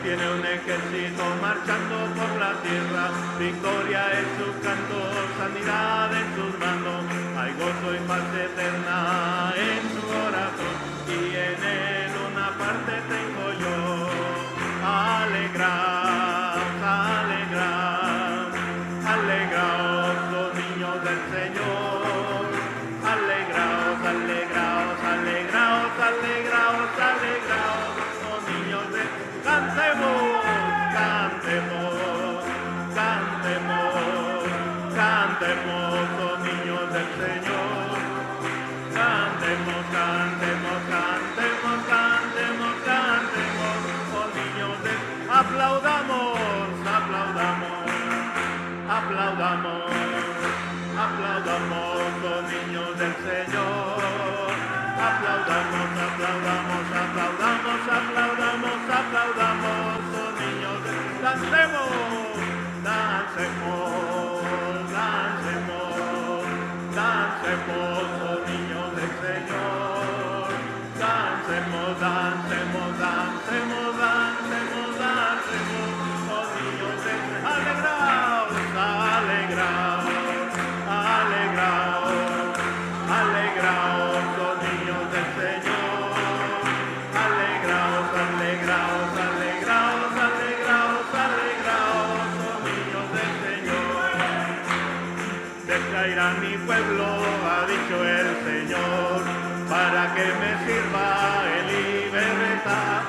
tiene un ejército marchando por la tierra, victoria es su canto, sanidad en sus manos, hay gozo y paz eterna en su corazón, y en él una parte tengo yo. Alegraos, alegraos, alegraos, los niños del Señor. Alegraos, alegraos, alegraos, alegraos, alegraos, los niños del Señor. Cantemos, cantemos, cantemos, cantemos, los niños del Señor. Cantemos, cantemos, cantemos, cantemos, cantemos, los niños del Señor. Aplaudamos, aplaudamos, aplaudamos, aplaudamos, los niños del Señor. Aplaudamos, aplaudamos, aplaudamos, aplaudamos, aplaudamos, los niños del Señor. Dancemos, dancemos, dancemos, dancemos, los niños del Señor. Dancemos, dancemos, dancemos, dancemos, dancemos, los niños del Señor. Alegraos, alegraos, alegraos, alegraos, los niños del Señor. Alegraos, alegraos, alegraos, alegraos, alegraos, los niños del Señor. Descaerá mi pueblo, ha dicho el Señor, para que me sirva en libertad.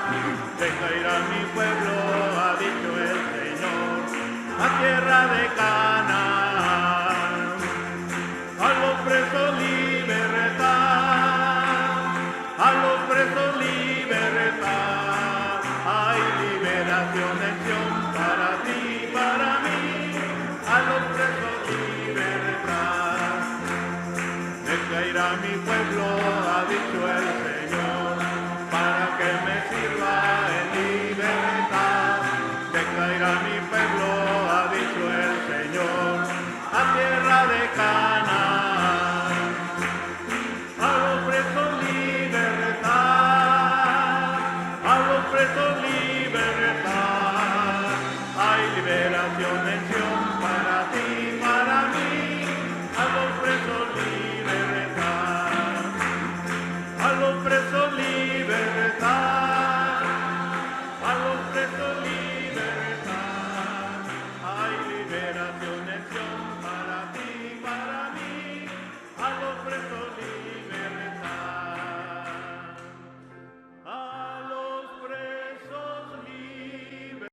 Descaerá mi pueblo, ha dicho el Señor, a tierra de Canaán. A los presos libertad, a los presos libertad. Hay liberación en Sion para ti y para mí. A los presos libertad. Descaerá mi pueblo, ha dicho el Señor, para que me sirva en libertad. Descaerá mi pueblo, ha dicho el Señor, a tierra de Canaán. A los presos libertad, a los presos libertad. Hay liberación en Sion para ti y para mí. A los presos libertad, a los presos libertad, a los presos libertad. Hay liberación en Sion para ti y para mí. A los presos libertad, a los presos libertad.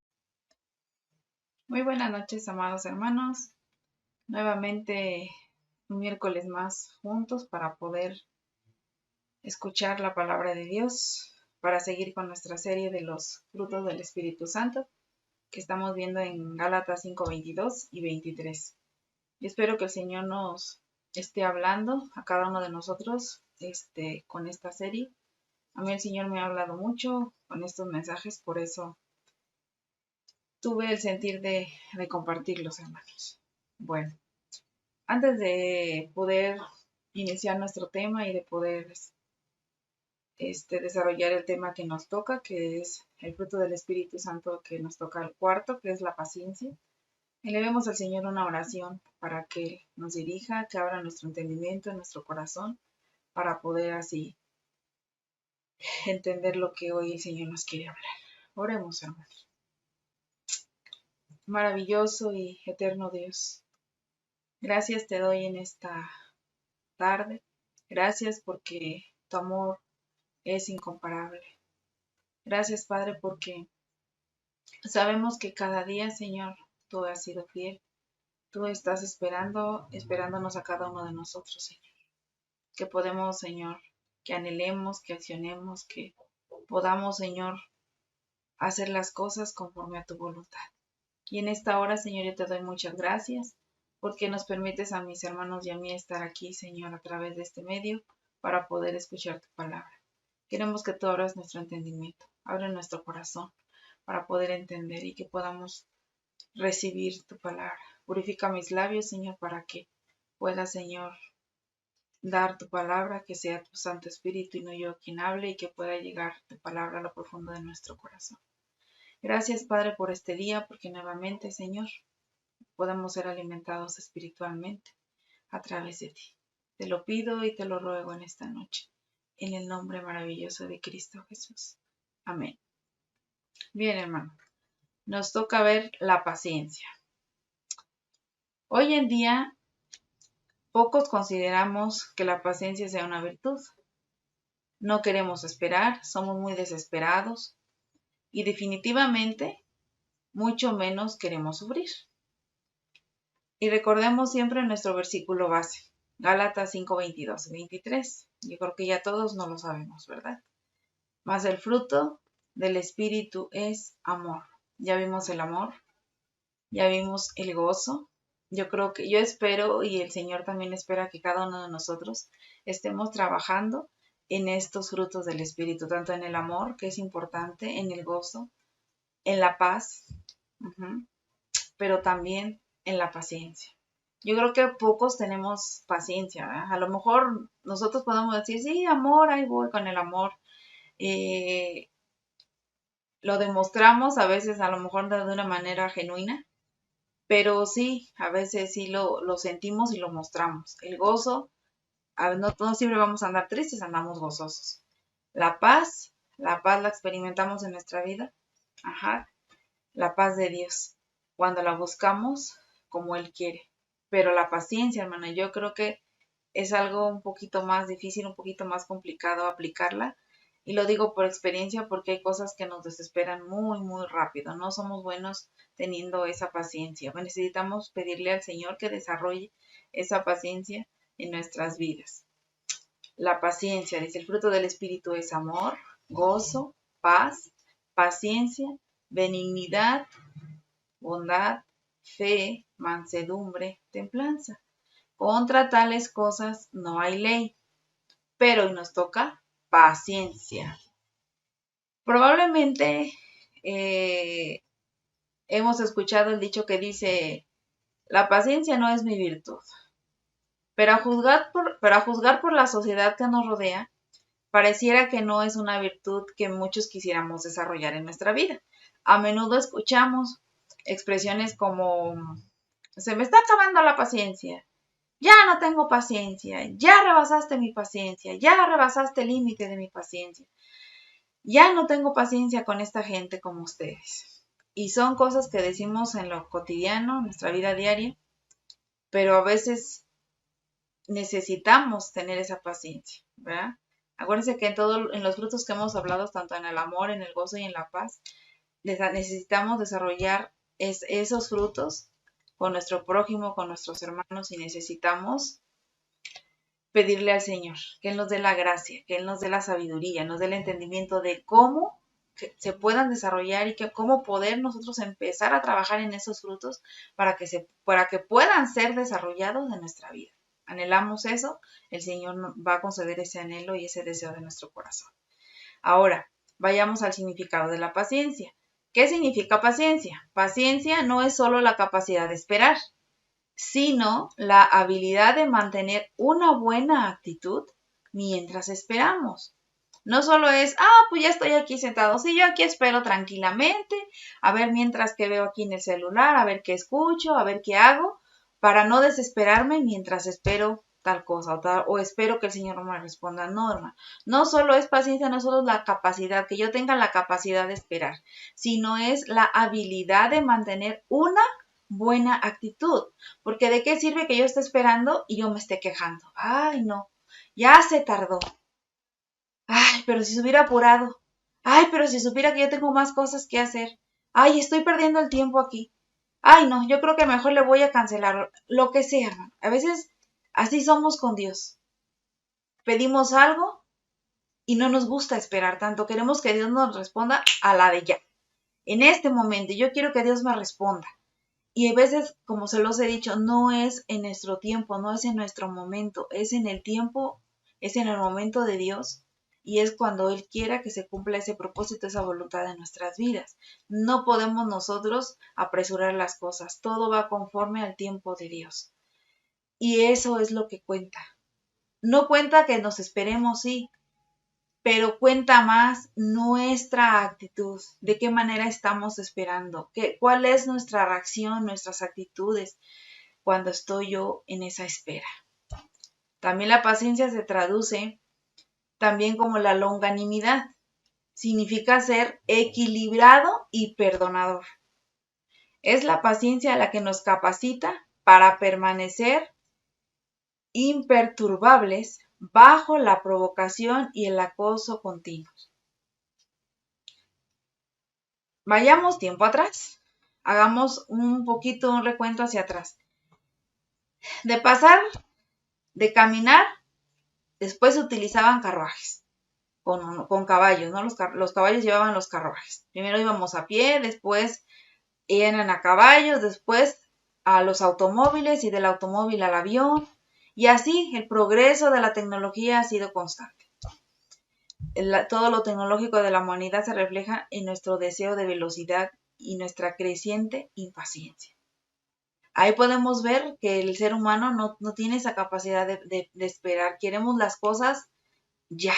Muy buenas noches, amados hermanos. Nuevamente un miércoles más juntos para poder escuchar la palabra de Dios, para seguir con nuestra serie de los frutos del Espíritu Santo que estamos viendo en Gálatas 5, 22 y 23. Y espero que el Señor nos esté hablando a cada uno de nosotros con esta serie. A mí el Señor me ha hablado mucho con estos mensajes, por eso tuve el sentir de compartirlos, hermanos. Bueno, antes de poder iniciar nuestro tema y de poder desarrollar el tema que nos toca, que es el fruto del Espíritu Santo, que nos toca el cuarto, que es la paciencia, elevemos al Señor una oración para que nos dirija, que abra nuestro entendimiento, nuestro corazón, para poder así entender lo que hoy el Señor nos quiere hablar. Oremos, hermanos. Maravilloso y eterno Dios, gracias te doy en esta tarde. Gracias porque tu amor es incomparable. Gracias, Padre, porque sabemos que cada día, Señor, tú has sido fiel. Tú estás esperándonos a cada uno de nosotros, Señor. Que podemos, Señor, que anhelemos, que accionemos, que podamos, Señor, hacer las cosas conforme a tu voluntad. Y en esta hora, Señor, yo te doy muchas gracias porque nos permites a mis hermanos y a mí estar aquí, Señor, a través de este medio para poder escuchar tu palabra. Queremos que tú abras nuestro entendimiento, abre nuestro corazón para poder entender y que podamos recibir tu palabra. Purifica mis labios, Señor, para que pueda, Señor, dar tu palabra, que sea tu Santo Espíritu y no yo quien hable, y que pueda llegar tu palabra a lo profundo de nuestro corazón. Gracias, Padre, por este día, porque nuevamente, Señor, podemos ser alimentados espiritualmente a través de ti. Te lo pido y te lo ruego en esta noche, en el nombre maravilloso de Cristo Jesús. Amén. Bien, hermano, nos toca ver la paciencia. Hoy en día, pocos consideramos que la paciencia sea una virtud. No queremos esperar, somos muy desesperados y definitivamente mucho menos queremos sufrir. Y recordemos siempre nuestro versículo base, Gálatas 5, 22, 23. Yo creo que ya todos no lo sabemos, ¿verdad? Mas el fruto del Espíritu es amor. Ya vimos el amor, ya vimos el gozo. Yo espero y el Señor también espera que cada uno de nosotros estemos trabajando en estos frutos del Espíritu, tanto en el amor, que es importante, en el gozo, en la paz, pero también en la paciencia. Yo creo que pocos tenemos paciencia, ¿verdad? A lo mejor nosotros podemos decir, sí, amor, ahí voy con el amor. Lo demostramos a veces a lo mejor de una manera genuina, pero sí, a veces sí lo sentimos y lo mostramos. El gozo, no siempre vamos a andar tristes, andamos gozosos. La paz la experimentamos en nuestra vida. La paz de Dios, cuando la buscamos como Él quiere. Pero la paciencia, hermana, yo creo que es algo un poquito más difícil, un poquito más complicado aplicarla. Y lo digo por experiencia porque hay cosas que nos desesperan muy, muy rápido. No somos buenos teniendo esa paciencia. Necesitamos pedirle al Señor que desarrolle esa paciencia en nuestras vidas. La paciencia, dice, el fruto del Espíritu es amor, gozo, paz, paciencia, benignidad, bondad, fe, mansedumbre, templanza. Contra tales cosas no hay ley, pero hoy nos toca paciencia. Probablemente hemos escuchado el dicho que dice, la paciencia no es mi virtud, pero a juzgar por la sociedad que nos rodea, pareciera que no es una virtud que muchos quisiéramos desarrollar en nuestra vida. A menudo escuchamos expresiones como, se me está acabando la paciencia, ya no tengo paciencia, ya rebasaste mi paciencia, ya rebasaste el límite de mi paciencia, ya no tengo paciencia con esta gente como ustedes. Y son cosas que decimos en lo cotidiano, en nuestra vida diaria, pero a veces necesitamos tener esa paciencia, ¿verdad? Acuérdense que en los frutos que hemos hablado, tanto en el amor, en el gozo y en la paz, necesitamos desarrollar esos frutos con nuestro prójimo, con nuestros hermanos, y necesitamos pedirle al Señor que Él nos dé la gracia, que Él nos dé la sabiduría, nos dé el entendimiento de cómo se puedan desarrollar y cómo poder nosotros empezar a trabajar en esos frutos para que puedan ser desarrollados en nuestra vida. Anhelamos eso, el Señor nos va a conceder ese anhelo y ese deseo de nuestro corazón. Ahora, vayamos al significado de la paciencia. ¿Qué significa paciencia? Paciencia no es solo la capacidad de esperar, sino la habilidad de mantener una buena actitud mientras esperamos. No solo es, pues ya estoy aquí sentado, sí, yo aquí espero tranquilamente, a ver mientras que veo aquí en el celular, a ver qué escucho, a ver qué hago, para no desesperarme mientras espero tal cosa o espero que el Señor no me responda. No, hermano, no solo es paciencia, no solo es la capacidad, que yo tenga la capacidad de esperar, sino es la habilidad de mantener una buena actitud, porque de qué sirve que yo esté esperando y yo me esté quejando. Ay, no, ya se tardó. Ay, pero si se hubiera apurado. Ay, pero si supiera que yo tengo más cosas que hacer. Ay, estoy perdiendo el tiempo aquí. Ay, no, yo creo que mejor le voy a cancelar lo que sea, hermano. A veces así somos con Dios. Pedimos algo y no nos gusta esperar tanto. Queremos que Dios nos responda a la de ya. En este momento, yo quiero que Dios me responda. Y a veces, como se los he dicho, no es en nuestro tiempo, no es en nuestro momento, es en el tiempo, es en el momento de Dios y es cuando Él quiera que se cumpla ese propósito, esa voluntad de nuestras vidas. No podemos nosotros apresurar las cosas, todo va conforme al tiempo de Dios. Y eso es lo que cuenta. No cuenta que nos esperemos, sí, pero cuenta más nuestra actitud, de qué manera estamos esperando, cuál es nuestra reacción, nuestras actitudes cuando estoy yo en esa espera. También la paciencia se traduce también como la longanimidad. Significa ser equilibrado y perdonador. Es la paciencia la que nos capacita para permanecer imperturbables bajo la provocación y el acoso continuos. Vayamos tiempo atrás. Hagamos un recuento hacia atrás. De pasar, de caminar, después se utilizaban carruajes con caballos, ¿no? Los caballos llevaban los carruajes. Primero íbamos a pie, después eran a caballos, después a los automóviles y del automóvil al avión. Y así el progreso de la tecnología ha sido constante. Todo lo tecnológico de la humanidad se refleja en nuestro deseo de velocidad y nuestra creciente impaciencia. Ahí podemos ver que el ser humano no tiene esa capacidad de esperar. Queremos las cosas ya.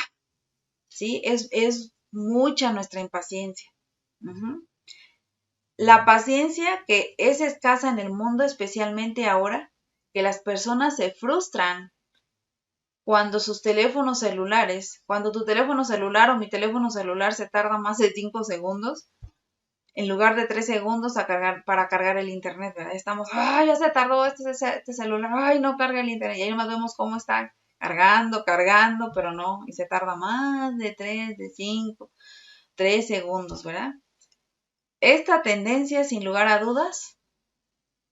¿Sí? Es mucha nuestra impaciencia. La paciencia que es escasa en el mundo, especialmente ahora que las personas se frustran cuando sus teléfonos celulares, cuando tu teléfono celular o mi teléfono celular se tarda más de 5 segundos, en lugar de 3 segundos para cargar el internet, ¿verdad? Estamos, ¡ay, ya se tardó este celular! ¡Ay, no carga el internet! Y ahí más vemos cómo está cargando, pero no, y se tarda más de 3 segundos, ¿verdad? Esta tendencia, sin lugar a dudas,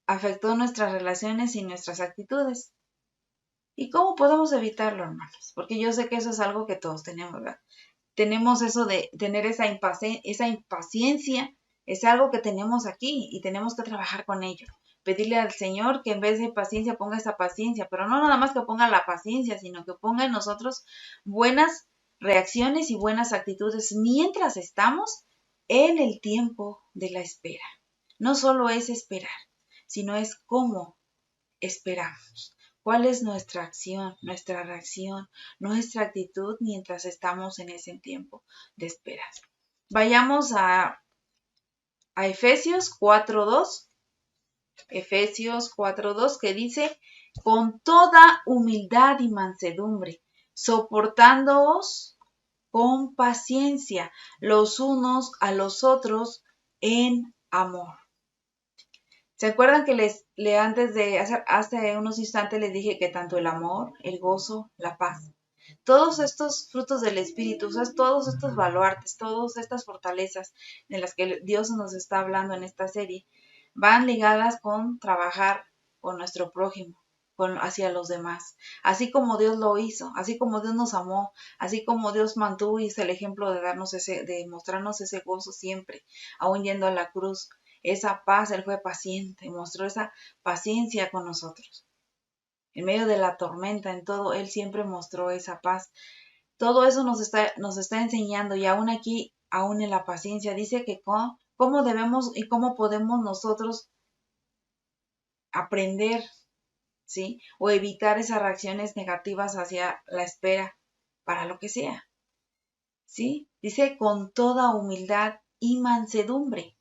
afectó nuestras relaciones y nuestras actitudes. ¿Y cómo podemos evitarlo, hermanos? Porque yo sé que eso es algo que todos tenemos, ¿verdad? Tenemos eso de tener esa impaciencia, es algo que tenemos aquí y tenemos que trabajar con ello. Pedirle al Señor que en vez de paciencia ponga esa paciencia, pero no nada más que ponga la paciencia, sino que ponga en nosotros buenas reacciones y buenas actitudes mientras estamos en el tiempo de la espera. No solo es esperar, sino es cómo esperamos. ¿Cuál es nuestra acción, nuestra reacción, nuestra actitud mientras estamos en ese tiempo de espera? Vayamos a Efesios 4:2. Efesios 4:2 que dice, con toda humildad y mansedumbre, soportándoos con paciencia los unos a los otros en amor. ¿Se acuerdan que hace unos instantes les dije que tanto el amor, el gozo, la paz, todos estos frutos del Espíritu, o sea, todos estos baluartes, todas estas fortalezas de las que Dios nos está hablando en esta serie, van ligadas con trabajar con nuestro prójimo, hacia los demás, así como Dios lo hizo, así como Dios nos amó, así como Dios mantuvo y es el ejemplo de mostrarnos ese gozo siempre, aún yendo a la cruz. Esa paz, Él fue paciente, mostró esa paciencia con nosotros. En medio de la tormenta, en todo, Él siempre mostró esa paz. Todo eso nos está enseñando y aún aquí, aún en la paciencia, dice que cómo debemos y cómo podemos nosotros aprender, ¿sí? O evitar esas reacciones negativas hacia la espera para lo que sea, ¿sí? Dice con toda humildad y mansedumbre,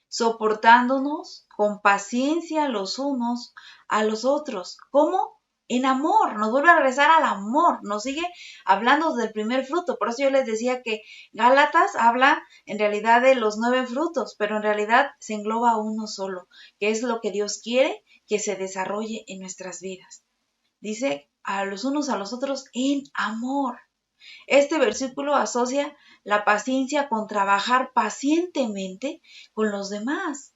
soportándonos con paciencia los unos a los otros. ¿Cómo? En amor. Nos vuelve a regresar al amor. Nos sigue hablando del primer fruto. Por eso yo les decía que Gálatas habla en realidad de los 9 frutos, pero en realidad se engloba uno solo, que es lo que Dios quiere que se desarrolle en nuestras vidas. Dice a los unos a los otros en amor. Este versículo asocia la paciencia con trabajar pacientemente con los demás,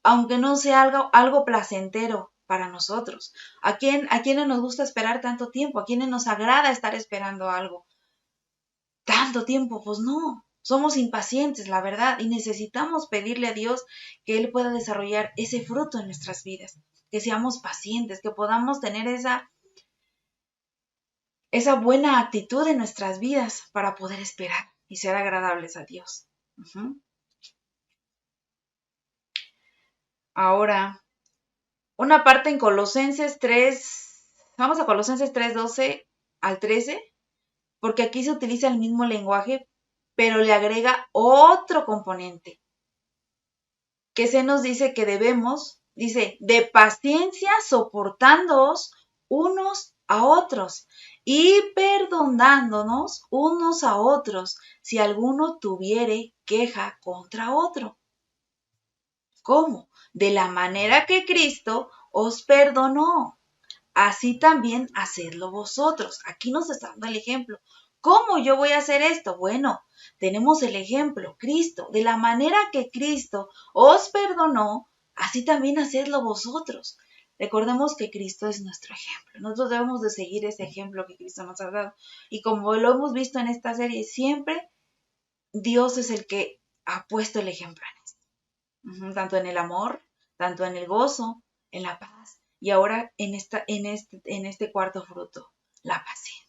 aunque no sea algo placentero para nosotros. ¿A quiénes nos gusta esperar tanto tiempo? ¿A quiénes nos agrada estar esperando algo? ¿Tanto tiempo? Pues no. Somos impacientes, la verdad, y necesitamos pedirle a Dios que Él pueda desarrollar ese fruto en nuestras vidas, que seamos pacientes, que podamos tener esa buena actitud en nuestras vidas para poder esperar y ser agradables a Dios. Ahora, una parte en Colosenses 3, vamos a Colosenses 3:12 al 13, porque aquí se utiliza el mismo lenguaje, pero le agrega otro componente, que se nos dice que debemos, dice, de paciencia soportándoos unos a otros y perdonándonos unos a otros si alguno tuviere queja contra otro. ¿Cómo? De la manera que Cristo os perdonó, así también hacedlo vosotros. Aquí nos está dando el ejemplo. ¿Cómo yo voy a hacer esto? Bueno, tenemos el ejemplo, Cristo. De la manera que Cristo os perdonó, así también hacedlo vosotros. Recordemos que Cristo es nuestro ejemplo. Nosotros debemos de seguir ese ejemplo que Cristo nos ha dado. Y como lo hemos visto en esta serie, siempre Dios es el que ha puesto el ejemplo en esto. Tanto en el amor, tanto en el gozo, en la paz. Y ahora en este cuarto fruto, la paciencia.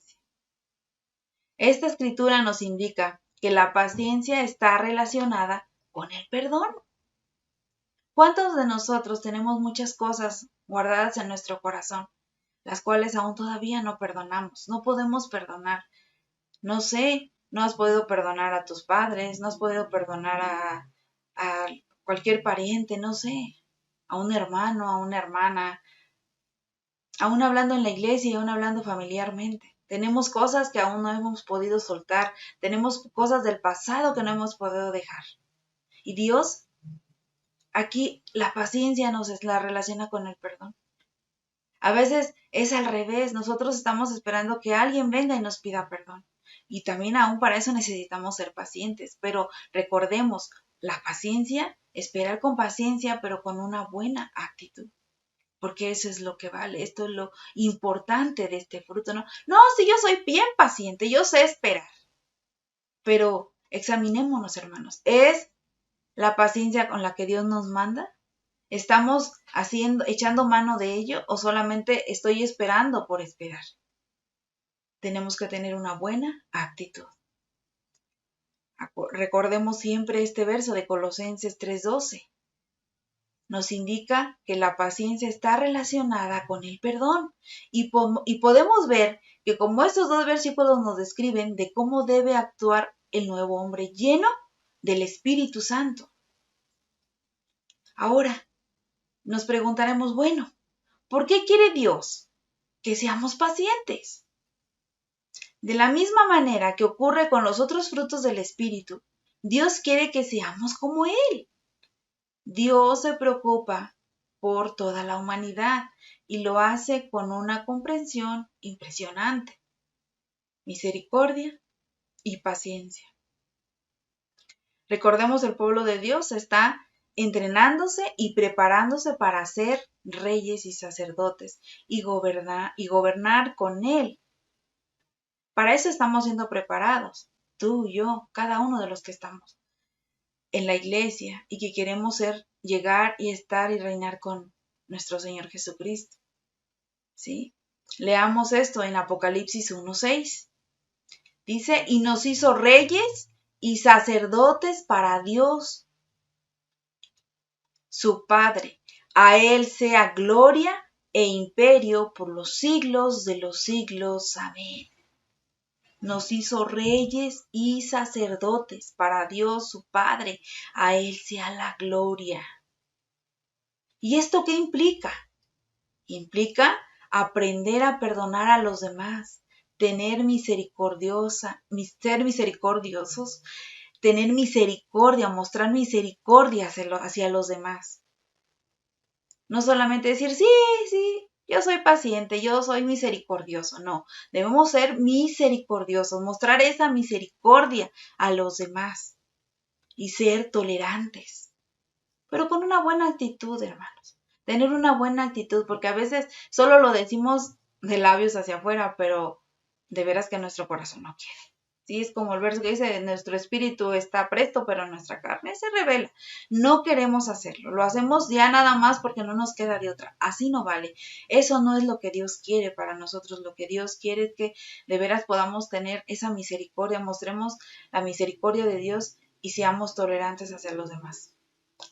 Esta escritura nos indica que la paciencia está relacionada con el perdón. ¿Cuántos de nosotros tenemos muchas cosas guardadas en nuestro corazón, las cuales aún todavía no perdonamos? No podemos perdonar. No sé, no has podido perdonar a tus padres, no has podido perdonar a cualquier pariente, no sé, a un hermano, a una hermana, aún hablando en la iglesia y aún hablando familiarmente. Tenemos cosas que aún no hemos podido soltar, tenemos cosas del pasado que no hemos podido dejar. Y Dios, aquí la paciencia nos la relaciona con el perdón. A veces es al revés, nosotros estamos esperando que alguien venga y nos pida perdón. Y también aún para eso necesitamos ser pacientes, pero recordemos, la paciencia, esperar con paciencia, pero con una buena actitud. Porque eso es lo que vale, esto es lo importante de este fruto, ¿no? No, si yo soy bien paciente, yo sé esperar. Pero examinémonos, hermanos, ¿es la paciencia con la que Dios nos manda? ¿Estamos echando mano de ello o solamente estoy esperando por esperar? Tenemos que tener una buena actitud. Recordemos siempre este verso de Colosenses 3:12. Nos indica que la paciencia está relacionada con el perdón y podemos ver que como estos dos versículos nos describen de cómo debe actuar el nuevo hombre lleno del Espíritu Santo. Ahora, nos preguntaremos, bueno, ¿por qué quiere Dios que seamos pacientes? De la misma manera que ocurre con los otros frutos del Espíritu, Dios quiere que seamos como Él. Dios se preocupa por toda la humanidad y lo hace con una comprensión impresionante, misericordia y paciencia. Recordemos, el pueblo de Dios está entrenándose y preparándose para ser reyes y sacerdotes y gobernar con Él. Para eso estamos siendo preparados, tú, yo, cada uno de los que estamos en la iglesia y que queremos llegar y estar y reinar con nuestro Señor Jesucristo. ¿Sí? Leamos esto en Apocalipsis 1:6. Dice, y nos hizo reyes y sacerdotes para Dios, su Padre. A Él sea gloria e imperio por los siglos de los siglos. Amén. Nos hizo reyes y sacerdotes para Dios su Padre. A Él sea la gloria. ¿Y esto qué implica? Implica aprender a perdonar a los demás, ser misericordiosos, tener misericordia, mostrar misericordia hacia los demás. No solamente decir, sí, yo soy paciente, yo soy misericordioso. No, debemos ser misericordiosos, mostrar esa misericordia a los demás y ser tolerantes, pero con una buena actitud, hermanos. Tener una buena actitud, porque a veces solo lo decimos de labios hacia afuera, pero de veras que nuestro corazón no quiere. Sí, es como el verso que dice, nuestro espíritu está presto, pero nuestra carne se rebela. No queremos hacerlo, lo hacemos ya nada más porque no nos queda de otra. Así no vale. Eso no es lo que Dios quiere para nosotros. Lo que Dios quiere es que de veras podamos tener esa misericordia, mostremos la misericordia de Dios y seamos tolerantes hacia los demás.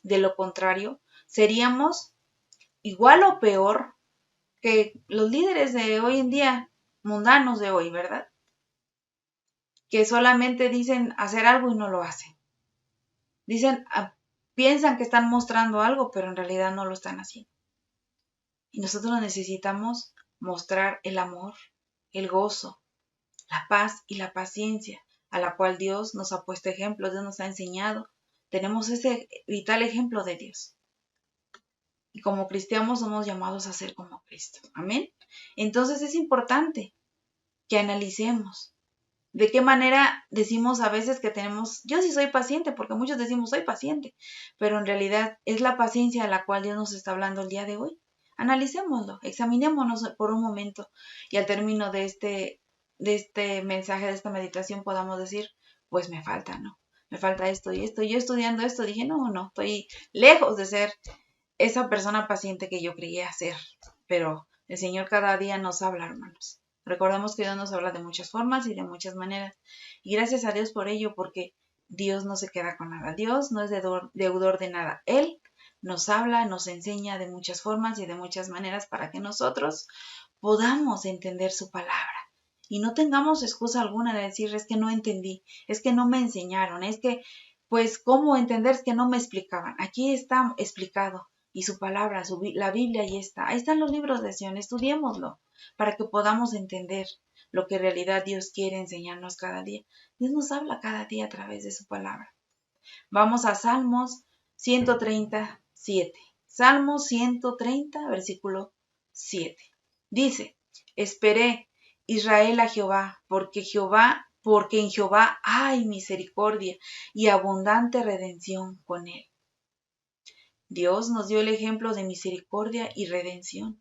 De lo contrario, seríamos igual o peor que los líderes de hoy en día, mundanos de hoy, ¿verdad? que solamente dicen hacer algo y no lo hacen. Piensan que están mostrando algo, pero en realidad no lo están haciendo. Y nosotros necesitamos mostrar el amor, el gozo, la paz y la paciencia, a la cual Dios nos ha puesto ejemplo, Dios nos ha enseñado. Tenemos ese vital ejemplo de Dios. Y como cristianos somos llamados a ser como Cristo. Amén. Entonces es importante que analicemos de qué manera decimos a veces que tenemos, yo sí soy paciente, porque muchos decimos soy paciente, pero en realidad es la paciencia a la cual Dios nos está hablando el día de hoy. Analicémoslo, examinémonos por un momento y al término de este mensaje, de esta meditación podamos decir, pues me falta, ¿no? Me falta esto y esto. Yo estudiando esto dije, no, estoy lejos de ser esa persona paciente que yo creía ser, pero el Señor cada día nos habla, hermanos. Recordemos que Dios nos habla de muchas formas y de muchas maneras. Y gracias a Dios por ello, porque Dios no se queda con nada. Dios no es deudor de nada. Él nos habla, nos enseña de muchas formas y de muchas maneras para que nosotros podamos entender su palabra. Y no tengamos excusa alguna de decir, es que no entendí, es que no me enseñaron, es que, pues, ¿cómo entender? Es que no me explicaban. Aquí está explicado. Y su palabra, la Biblia, ahí está. Ahí están los libros de Sion, estudiémoslo para que podamos entender lo que en realidad Dios quiere enseñarnos cada día. Dios nos habla cada día a través de su palabra. Vamos a Salmos 137. Salmos 130, versículo 7. Dice, esperé Israel a Jehová, porque en Jehová hay misericordia y abundante redención con él. Dios nos dio el ejemplo de misericordia y redención.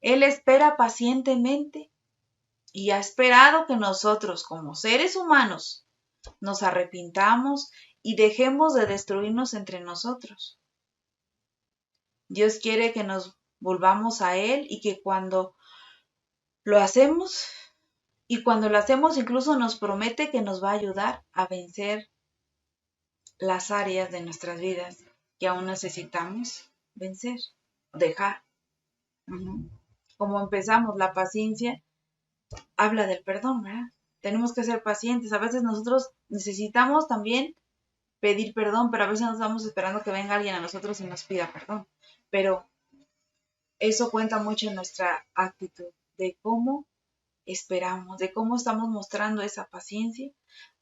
Él espera pacientemente y ha esperado que nosotros, como seres humanos, nos arrepintamos y dejemos de destruirnos entre nosotros. Dios quiere que nos volvamos a Él y que cuando lo hacemos, incluso nos promete que nos va a ayudar a vencer las áreas de nuestras vidas que aún necesitamos vencer, dejar. Como empezamos, la paciencia habla del perdón, ¿verdad? Tenemos que ser pacientes. A veces nosotros necesitamos también pedir perdón, pero a veces nos estamos esperando que venga alguien a nosotros y nos pida perdón. Pero eso cuenta mucho en nuestra actitud, de cómo esperamos, de cómo estamos mostrando esa paciencia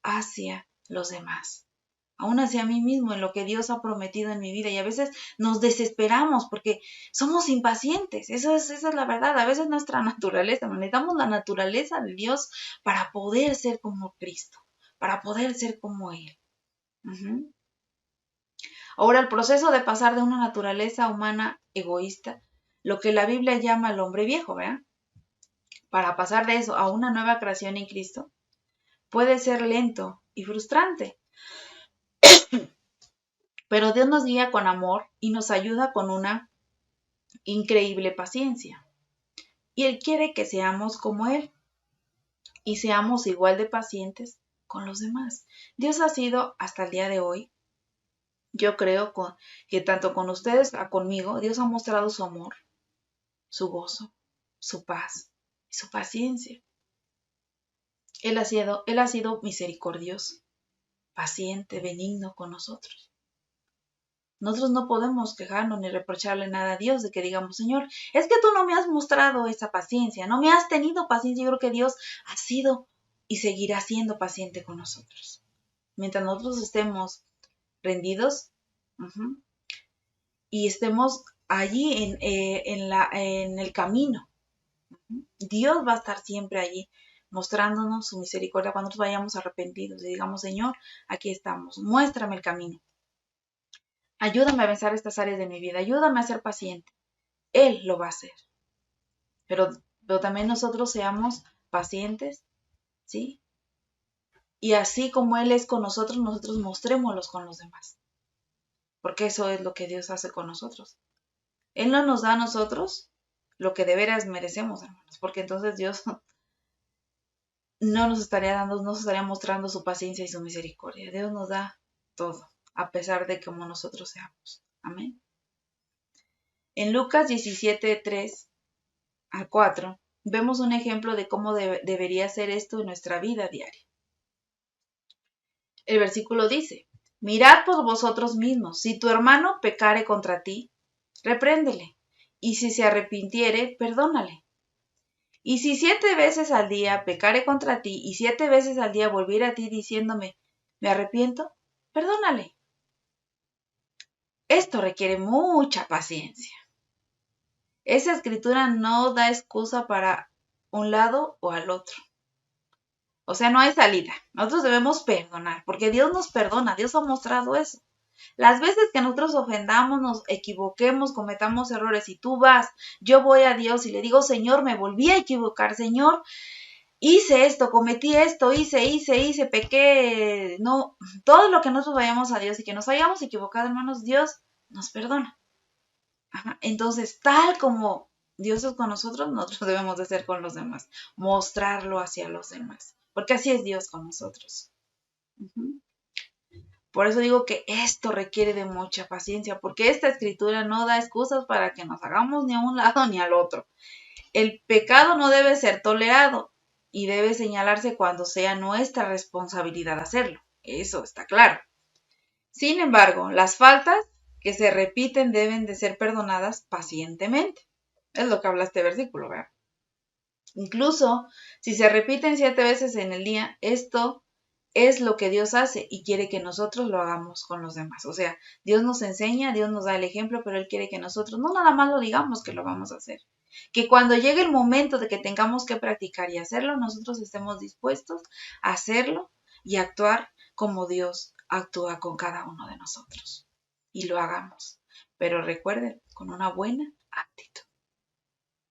hacia los demás. Aún hacia mí mismo, en lo que Dios ha prometido en mi vida. Y a veces nos desesperamos porque somos impacientes. Esa es la verdad. A veces nuestra naturaleza, necesitamos la naturaleza de Dios para poder ser como Cristo, para poder ser como Él. Ahora, el proceso de pasar de una naturaleza humana egoísta, lo que la Biblia llama el hombre viejo, ¿verdad? Para pasar de eso a una nueva creación en Cristo, puede ser lento y frustrante. Pero Dios nos guía con amor y nos ayuda con una increíble paciencia. Y Él quiere que seamos como Él y seamos igual de pacientes con los demás. Dios ha sido hasta el día de hoy, yo creo que tanto con ustedes como conmigo, Dios ha mostrado su amor, su gozo, su paz y su paciencia. Él ha sido misericordioso, paciente, benigno con nosotros. Nosotros no podemos quejarnos ni reprocharle nada a Dios de que digamos, Señor, es que tú no me has mostrado esa paciencia, no me has tenido paciencia. Yo creo que Dios ha sido y seguirá siendo paciente con nosotros. Mientras nosotros estemos rendidos y estemos allí en el camino, Dios va a estar siempre allí mostrándonos su misericordia cuando nosotros vayamos arrepentidos y digamos, Señor, aquí estamos, muéstrame el camino. Ayúdame a vencer estas áreas de mi vida. Ayúdame a ser paciente. Él lo va a hacer. Pero también nosotros seamos pacientes, ¿sí? Y así como Él es con nosotros, nosotros mostrémoslos con los demás. Porque eso es lo que Dios hace con nosotros. Él no nos da a nosotros lo que de veras merecemos, hermanos. Porque entonces Dios no nos estaría mostrando su paciencia y su misericordia. Dios nos da todo, a pesar de cómo nosotros seamos. Amén. En Lucas 17:3 al 4 vemos un ejemplo de cómo debería ser esto en nuestra vida diaria. El versículo dice, mirad por vosotros mismos, si tu hermano pecare contra ti, repréndele, y si se arrepintiere, perdónale. Y si 7 veces al día pecare contra ti, y 7 veces al día volviere a ti diciéndome, me arrepiento, perdónale. Esto requiere mucha paciencia. Esa escritura no da excusa para un lado o al otro. O sea, no hay salida. Nosotros debemos perdonar, porque Dios nos perdona, Dios ha mostrado eso. Las veces que nosotros ofendamos, nos equivoquemos, cometamos errores, y tú vas, yo voy a Dios y le digo, Señor, me volví a equivocar, Señor, hice esto, cometí esto, hice, pequé, no, todo lo que nosotros vayamos a Dios y que nos hayamos equivocado, hermanos, Dios nos perdona. Ajá. Entonces, tal como Dios es con nosotros debemos de ser con los demás, mostrarlo hacia los demás, porque así es Dios con nosotros. Uh-huh. Por eso digo que esto requiere de mucha paciencia, porque esta escritura no da excusas para que nos hagamos ni a un lado ni al otro. El pecado no debe ser tolerado y debe señalarse cuando sea nuestra responsabilidad hacerlo. Eso está claro. Sin embargo, las faltas que se repiten deben de ser perdonadas pacientemente. Es lo que habla este versículo, ¿verdad? Incluso si se repiten 7 veces en el día, esto es lo que Dios hace y quiere que nosotros lo hagamos con los demás. O sea, Dios nos enseña, Dios nos da el ejemplo, pero Él quiere que nosotros no nada más lo digamos que lo vamos a hacer. Que cuando llegue el momento de que tengamos que practicar y hacerlo, nosotros estemos dispuestos a hacerlo y actuar como Dios actúa con cada uno de nosotros. Y lo hagamos. Pero recuerden, con una buena actitud.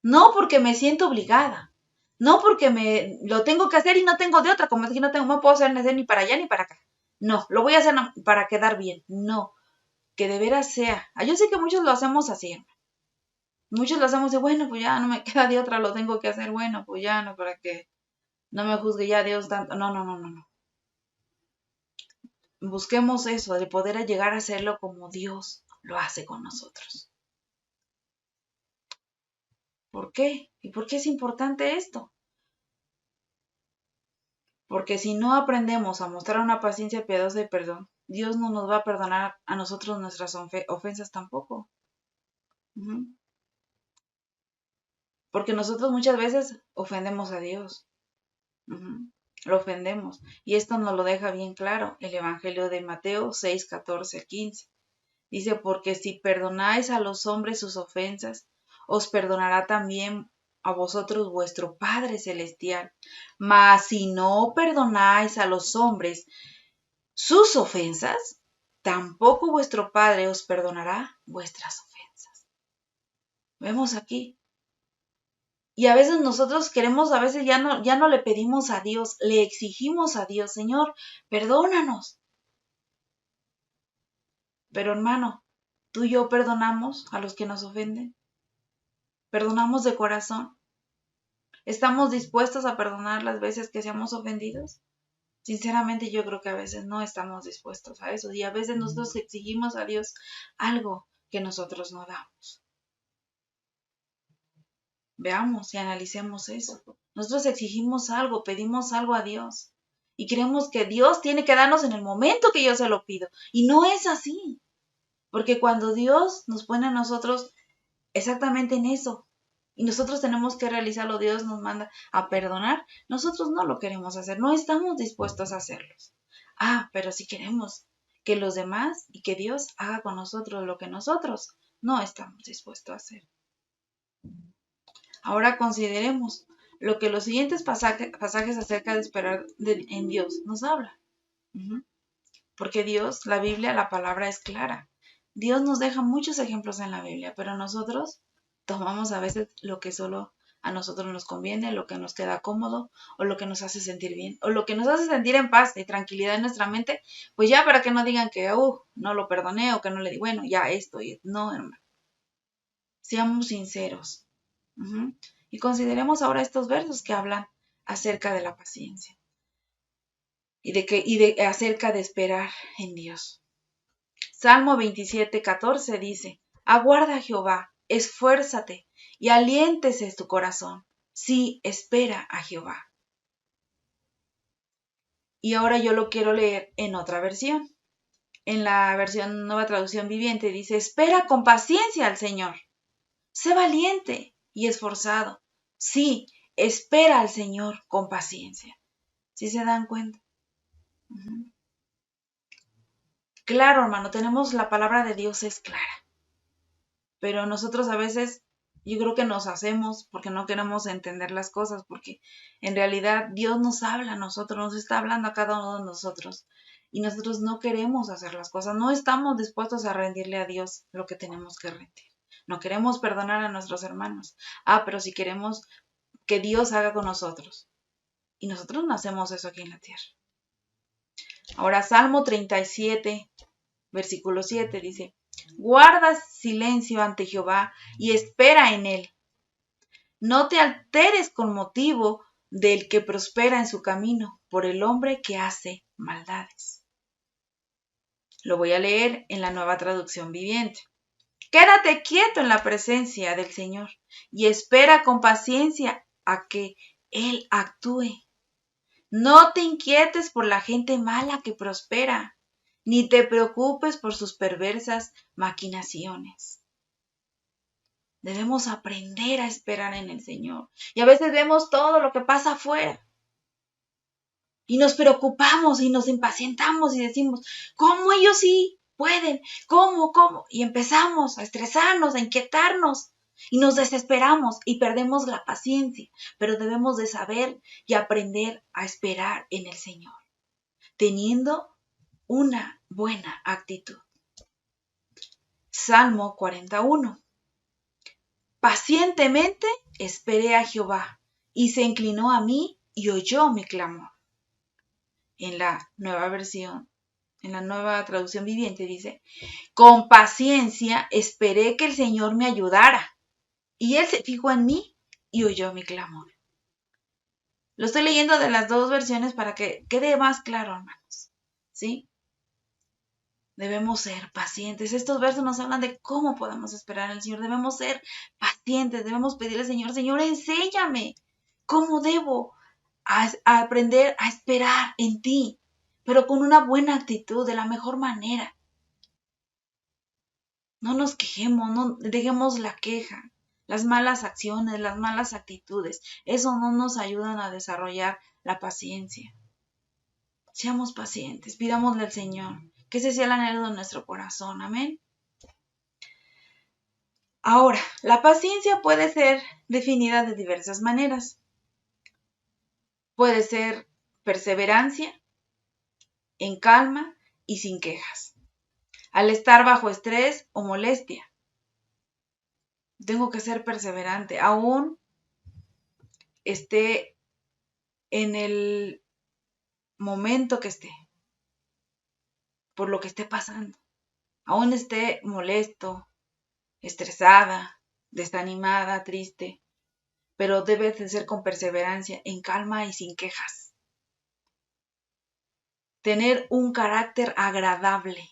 No porque me siento obligada. No porque me lo tengo que hacer y no tengo de otra, como es que no puedo hacer ni para allá ni para acá. No, lo voy a hacer para quedar bien. No, que de veras sea. Yo sé que muchos lo hacemos así. Muchos lo hacemos de, bueno, pues ya no me queda de otra, lo tengo que hacer. Bueno, pues ya no, para que no me juzgue ya Dios tanto. No. Busquemos eso, de poder llegar a hacerlo como Dios lo hace con nosotros. ¿Por qué? ¿Y por qué es importante esto? Porque si no aprendemos a mostrar una paciencia piadosa y perdón, Dios no nos va a perdonar a nosotros nuestras ofensas tampoco. Uh-huh. Porque nosotros muchas veces ofendemos a Dios. Uh-huh. Lo ofendemos. Y esto nos lo deja bien claro el Evangelio de Mateo 6, 14, 15. Dice, porque si perdonáis a los hombres sus ofensas, os perdonará también a vosotros vuestro Padre Celestial. Mas si no perdonáis a los hombres sus ofensas, tampoco vuestro Padre os perdonará vuestras ofensas. Vemos aquí. Y a veces nosotros queremos, a veces ya no le pedimos a Dios, le exigimos a Dios, Señor, perdónanos. Pero hermano, tú y yo perdonamos a los que nos ofenden. Perdonamos de corazón. ¿Estamos dispuestos a perdonar las veces que seamos ofendidos? Sinceramente yo creo que a veces no estamos dispuestos a eso y a veces nosotros exigimos a Dios algo que nosotros no damos. Veamos y analicemos eso. Nosotros exigimos algo, pedimos algo a Dios y creemos que Dios tiene que darnos en el momento que yo se lo pido. Y no es así. Porque cuando Dios nos pone a nosotros exactamente en eso y nosotros tenemos que realizarlo, Dios nos manda a perdonar, nosotros no lo queremos hacer, no estamos dispuestos a hacerlos. Pero sí queremos que los demás y que Dios haga con nosotros lo que nosotros no estamos dispuestos a hacer. Ahora consideremos lo que los siguientes pasajes acerca de esperar en Dios nos habla. Porque Dios, la Biblia, la palabra es clara. Dios nos deja muchos ejemplos en la Biblia, pero nosotros tomamos a veces lo que solo a nosotros nos conviene, lo que nos queda cómodo, o lo que nos hace sentir bien, o lo que nos hace sentir en paz y tranquilidad en nuestra mente, pues ya para que no digan que, no lo perdoné, o que no le di, bueno, ya esto, no, hermano. Seamos sinceros. Y consideremos ahora estos versos que hablan acerca de la paciencia y acerca de esperar en Dios. Salmo 27, 14 dice, aguarda a Jehová, esfuérzate y aliéntese tu corazón. Sí, espera a Jehová. Y ahora yo lo quiero leer en otra versión. En la versión Nueva Traducción Viviente dice, espera con paciencia al Señor. Sé valiente y esforzado. Sí, espera al Señor con paciencia. ¿Sí se dan cuenta? Uh-huh. Claro, hermano, tenemos la palabra de Dios es clara. Pero nosotros a veces, yo creo que nos hacemos porque no queremos entender las cosas, porque en realidad Dios nos habla a nosotros, nos está hablando a cada uno de nosotros. Y nosotros no queremos hacer las cosas, no estamos dispuestos a rendirle a Dios lo que tenemos que rendir. No queremos perdonar a nuestros hermanos. Pero si queremos que Dios haga con nosotros. Y nosotros no hacemos eso aquí en la tierra. Ahora, Salmo 37, versículo 7 dice, guarda silencio ante Jehová y espera en él. No te alteres con motivo del que prospera en su camino, por el hombre que hace maldades. Lo voy a leer en la Nueva Traducción Viviente. Quédate quieto en la presencia del Señor y espera con paciencia a que Él actúe. No te inquietes por la gente mala que prospera, ni te preocupes por sus perversas maquinaciones. Debemos aprender a esperar en el Señor. Y a veces vemos todo lo que pasa afuera. Y nos preocupamos y nos impacientamos y decimos, ¿cómo ellos sí pueden? ¿Cómo? Y empezamos a estresarnos, a inquietarnos. Y nos desesperamos y perdemos la paciencia. Pero debemos de saber y aprender a esperar en el Señor, teniendo una buena actitud. Salmo 41. Pacientemente esperé a Jehová, y se inclinó a mí y oyó mi clamor. En la nueva versión, en la Nueva Traducción Viviente dice, con paciencia esperé que el Señor me ayudara, y Él se fijó en mí y oyó mi clamor. Lo estoy leyendo de las dos versiones para que quede más claro, hermanos. ¿Sí? Debemos ser pacientes. Estos versos nos hablan de cómo podemos esperar al Señor. Debemos ser pacientes. Debemos pedirle al Señor, Señor, enséñame cómo debo aprender a esperar en ti, pero con una buena actitud, de la mejor manera. No nos quejemos, no dejemos la queja, las malas acciones, las malas actitudes. Eso no nos ayudan a desarrollar la paciencia. Seamos pacientes, pidámosle al Señor que ese sea el anhelo de nuestro corazón. Amén. Ahora, la paciencia puede ser definida de diversas maneras. Puede ser perseverancia, en calma y sin quejas. Al estar bajo estrés o molestia, tengo que ser perseverante, aún esté en el momento que esté, por lo que esté pasando, aún esté molesto, estresada, desanimada, triste, pero debe de ser con perseverancia, en calma y sin quejas. Tener un carácter agradable.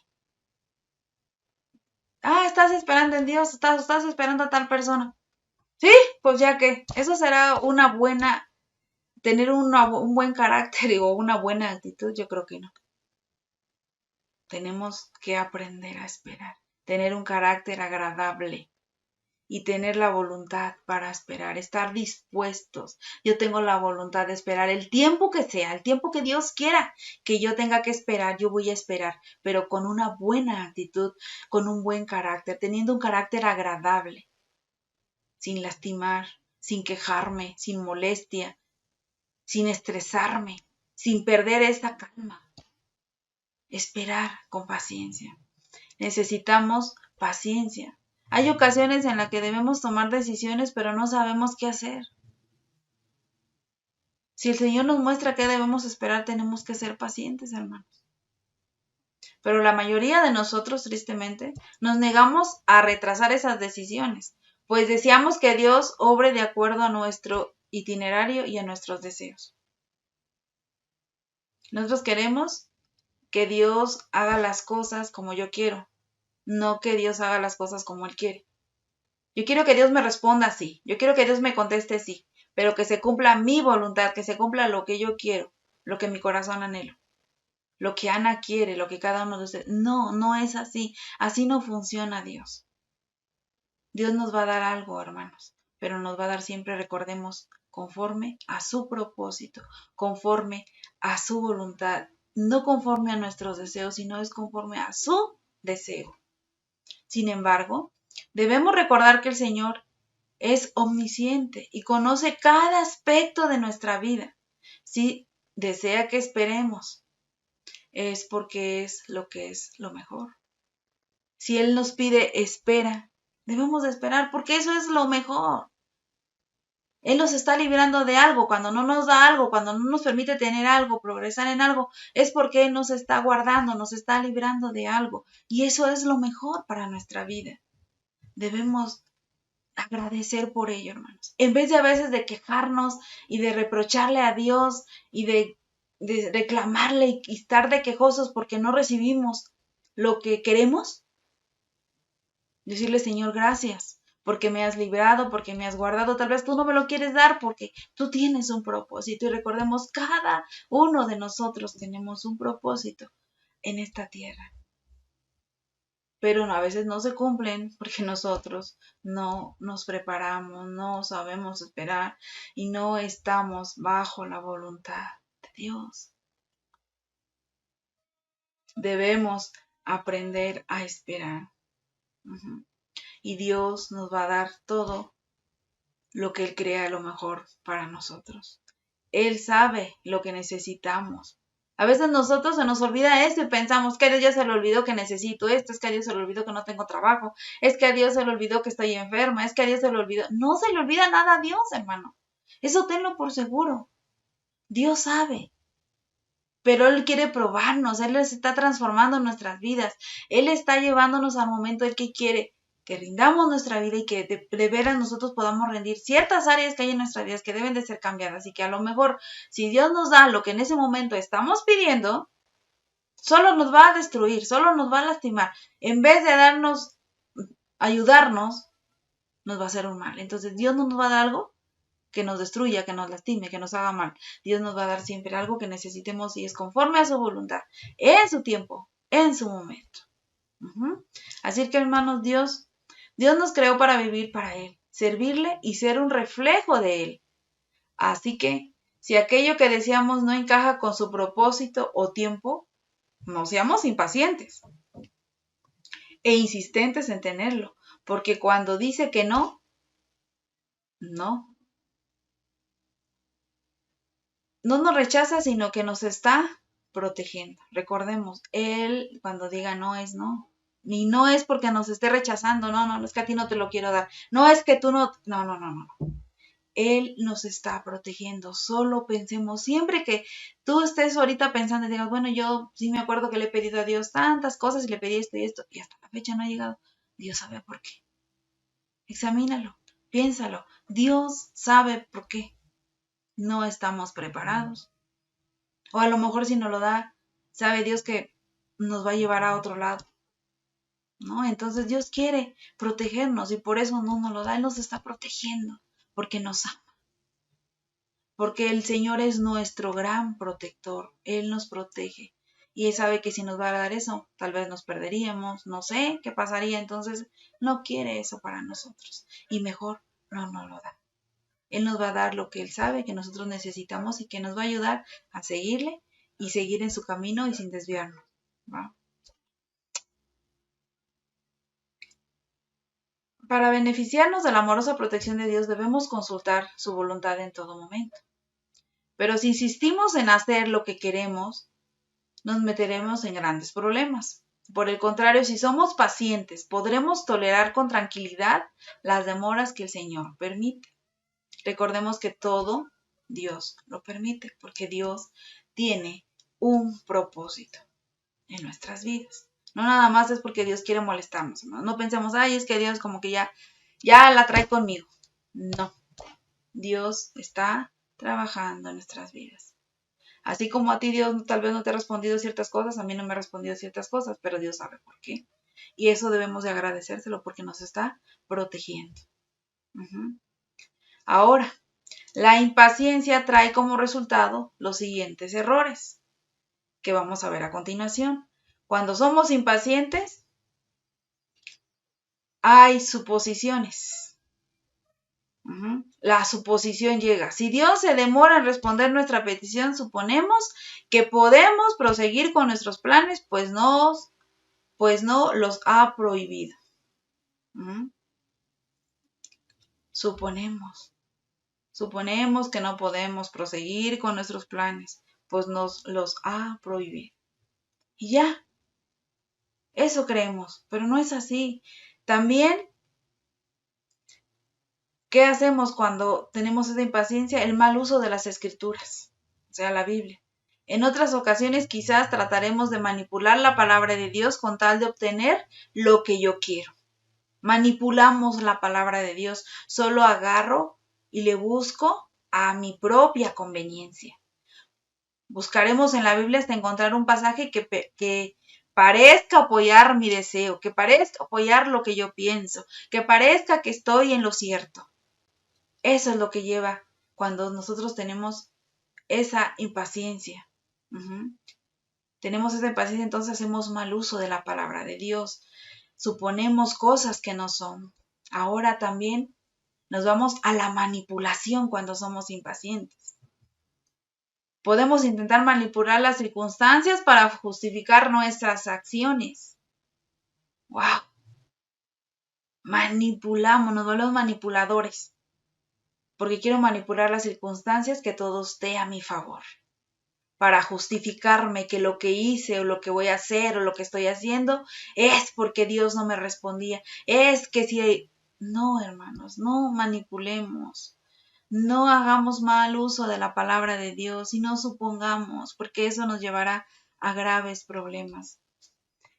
Estás esperando en Dios, estás esperando a tal persona. Sí, pues ya que eso será una buena, tener un buen carácter o una buena actitud, yo creo que no. Tenemos que aprender a esperar, tener un carácter agradable y tener la voluntad para esperar, estar dispuestos. Yo tengo la voluntad de esperar el tiempo que sea, el tiempo que Dios quiera que yo tenga que esperar, yo voy a esperar, pero con una buena actitud, con un buen carácter, teniendo un carácter agradable, sin lastimar, sin quejarme, sin molestia, sin estresarme, sin perder esa calma. Esperar con paciencia. Necesitamos paciencia. Hay ocasiones en las que debemos tomar decisiones, pero no sabemos qué hacer. Si el Señor nos muestra qué debemos esperar, tenemos que ser pacientes, hermanos. Pero la mayoría de nosotros, tristemente, nos negamos a retrasar esas decisiones, pues deseamos que Dios obre de acuerdo a nuestro itinerario y a nuestros deseos. Nosotros queremos que Dios haga las cosas como yo quiero, no que Dios haga las cosas como Él quiere. Yo quiero que Dios me responda así, yo quiero que Dios me conteste así, pero que se cumpla mi voluntad, que se cumpla lo que yo quiero, lo que mi corazón anhelo, lo que Ana quiere, lo que cada uno de ustedes. No, no es así. Así no funciona Dios. Dios nos va a dar algo, hermanos, pero nos va a dar siempre, recordemos, conforme a su propósito, conforme a su voluntad, no conforme a nuestros deseos, sino es conforme a su deseo. Sin embargo, debemos recordar que el Señor es omnisciente y conoce cada aspecto de nuestra vida. Si desea que esperemos, es porque es lo que es lo mejor. Si Él nos pide espera, debemos de esperar porque eso es lo mejor. Él nos está librando de algo. Cuando no nos da algo, cuando no nos permite tener algo, progresar en algo, es porque Él nos está guardando, nos está librando de algo. Y eso es lo mejor para nuestra vida. Debemos agradecer por ello, hermanos. En vez de a veces de quejarnos y de reprocharle a Dios y de reclamarle y estar de quejosos porque no recibimos lo que queremos, decirle, Señor, gracias, porque me has librado, porque me has guardado. Tal vez tú no me lo quieres dar porque tú tienes un propósito. Y recordemos, cada uno de nosotros tenemos un propósito en esta tierra. Pero a veces no se cumplen porque nosotros no nos preparamos, no sabemos esperar y no estamos bajo la voluntad de Dios. Debemos aprender a esperar. Y Dios nos va a dar todo lo que Él crea lo mejor para nosotros. Él sabe lo que necesitamos. A veces nosotros se nos olvida esto y pensamos que a Dios ya se le olvidó que necesito esto, es que a Dios se le olvidó que no tengo trabajo, es que a Dios se le olvidó que estoy enferma, es que a Dios se le olvidó. No se le olvida nada a Dios, hermano. Eso tenlo por seguro. Dios sabe. Pero Él quiere probarnos, Él les está transformando nuestras vidas. Él está llevándonos al momento en que quiere que rindamos nuestra vida y que de veras nosotros podamos rendir ciertas áreas que hay en nuestras vidas que deben de ser cambiadas y que a lo mejor si Dios nos da lo que en ese momento estamos pidiendo, solo nos va a destruir, solo nos va a lastimar. En vez de darnos, ayudarnos, nos va a hacer un mal. Entonces Dios no nos va a dar algo que nos destruya, que nos lastime, que nos haga mal. Dios nos va a dar siempre algo que necesitemos y es conforme a su voluntad, en su tiempo, en su momento. Así que, hermanos, Dios nos creó para vivir para Él, servirle y ser un reflejo de Él. Así que, si aquello que deseamos no encaja con su propósito o tiempo, no seamos impacientes e insistentes en tenerlo, porque cuando dice que no, no nos rechaza, sino que nos está protegiendo. Recordemos, Él cuando diga no es no. Y no es porque nos esté rechazando, no es que a ti no te lo quiero dar, no es que tú no. Él nos está protegiendo. Solo pensemos, siempre que tú estés ahorita pensando y digas, bueno, yo sí me acuerdo que le he pedido a Dios tantas cosas y le pedí esto y hasta la fecha no ha llegado. Dios sabe por qué. Examínalo, piénsalo. Dios sabe por qué. No estamos preparados. O a lo mejor si nos lo da, sabe Dios que nos va a llevar a otro lado. ¿No? Entonces Dios quiere protegernos y por eso no nos lo da. Él nos está protegiendo porque nos ama. Porque el Señor es nuestro gran protector. Él nos protege. Y Él sabe que si nos va a dar eso, tal vez nos perderíamos. No sé qué pasaría. Entonces no quiere eso para nosotros. Y mejor no nos lo da. Él nos va a dar lo que Él sabe que nosotros necesitamos y que nos va a ayudar a seguirle y seguir en su camino y sin desviarnos. ¿Va? Para beneficiarnos de la amorosa protección de Dios debemos consultar su voluntad en todo momento. Pero si insistimos en hacer lo que queremos, nos meteremos en grandes problemas. Por el contrario, si somos pacientes, podremos tolerar con tranquilidad las demoras que el Señor permite. Recordemos que todo Dios lo permite, porque Dios tiene un propósito en nuestras vidas. No nada más es porque Dios quiere molestarnos, hermanos. No pensemos, ay, es que Dios como que ya la trae conmigo. No, Dios está trabajando en nuestras vidas. Así como a ti Dios tal vez no te ha respondido ciertas cosas, a mí no me ha respondido ciertas cosas, pero Dios sabe por qué. Y eso debemos de agradecérselo porque nos está protegiendo. Ahora, La impaciencia trae como resultado los siguientes errores que vamos a ver a continuación. Cuando somos impacientes, hay suposiciones. La suposición llega. Si Dios se demora en responder nuestra petición, suponemos que podemos proseguir con nuestros planes, pues no los ha prohibido. Suponemos que no podemos proseguir con nuestros planes, pues nos los ha prohibido. Y ya, eso creemos, pero no es así. También, ¿qué hacemos cuando tenemos esa impaciencia? El mal uso de las escrituras, o sea, la Biblia. En otras ocasiones quizás trataremos de manipular la palabra de Dios con tal de obtener lo que yo quiero. Manipulamos la palabra de Dios, solo agarro y le busco a mi propia conveniencia. Buscaremos en la Biblia hasta encontrar un pasaje que parezca apoyar mi deseo, que parezca apoyar lo que yo pienso, que parezca que estoy en lo cierto. Eso es lo que lleva cuando nosotros tenemos esa impaciencia. Tenemos esa impaciencia, entonces hacemos mal uso de la palabra de Dios. Suponemos cosas que no son. Ahora también nos vamos a la manipulación cuando somos impacientes. Podemos intentar manipular las circunstancias para justificar nuestras acciones. ¡Wow! Manipulamos, nos volvemos manipuladores. Porque quiero manipular las circunstancias, que todo esté a mi favor. Para justificarme que lo que hice o lo que voy a hacer o lo que estoy haciendo es porque Dios no me respondía. Es que si... No, hermanos, no manipulemos. No hagamos mal uso de la palabra de Dios y no supongamos, porque eso nos llevará a graves problemas.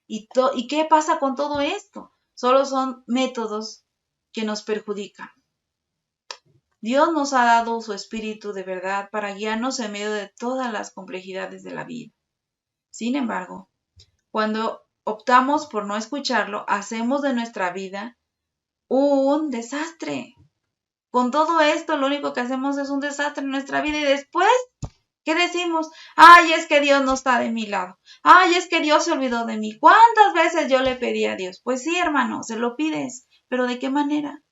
¿Y qué pasa con todo esto? Solo son métodos que nos perjudican. Dios nos ha dado su espíritu de verdad para guiarnos en medio de todas las complejidades de la vida. Sin embargo, cuando optamos por no escucharlo, hacemos de nuestra vida un desastre. Con todo esto, lo único que hacemos es un desastre en nuestra vida y después, ¿qué decimos? Ay, es que Dios no está de mi lado. Ay, es que Dios se olvidó de mí. ¿Cuántas veces yo le pedí a Dios? Pues sí, hermano, se lo pides, pero ¿de qué manera?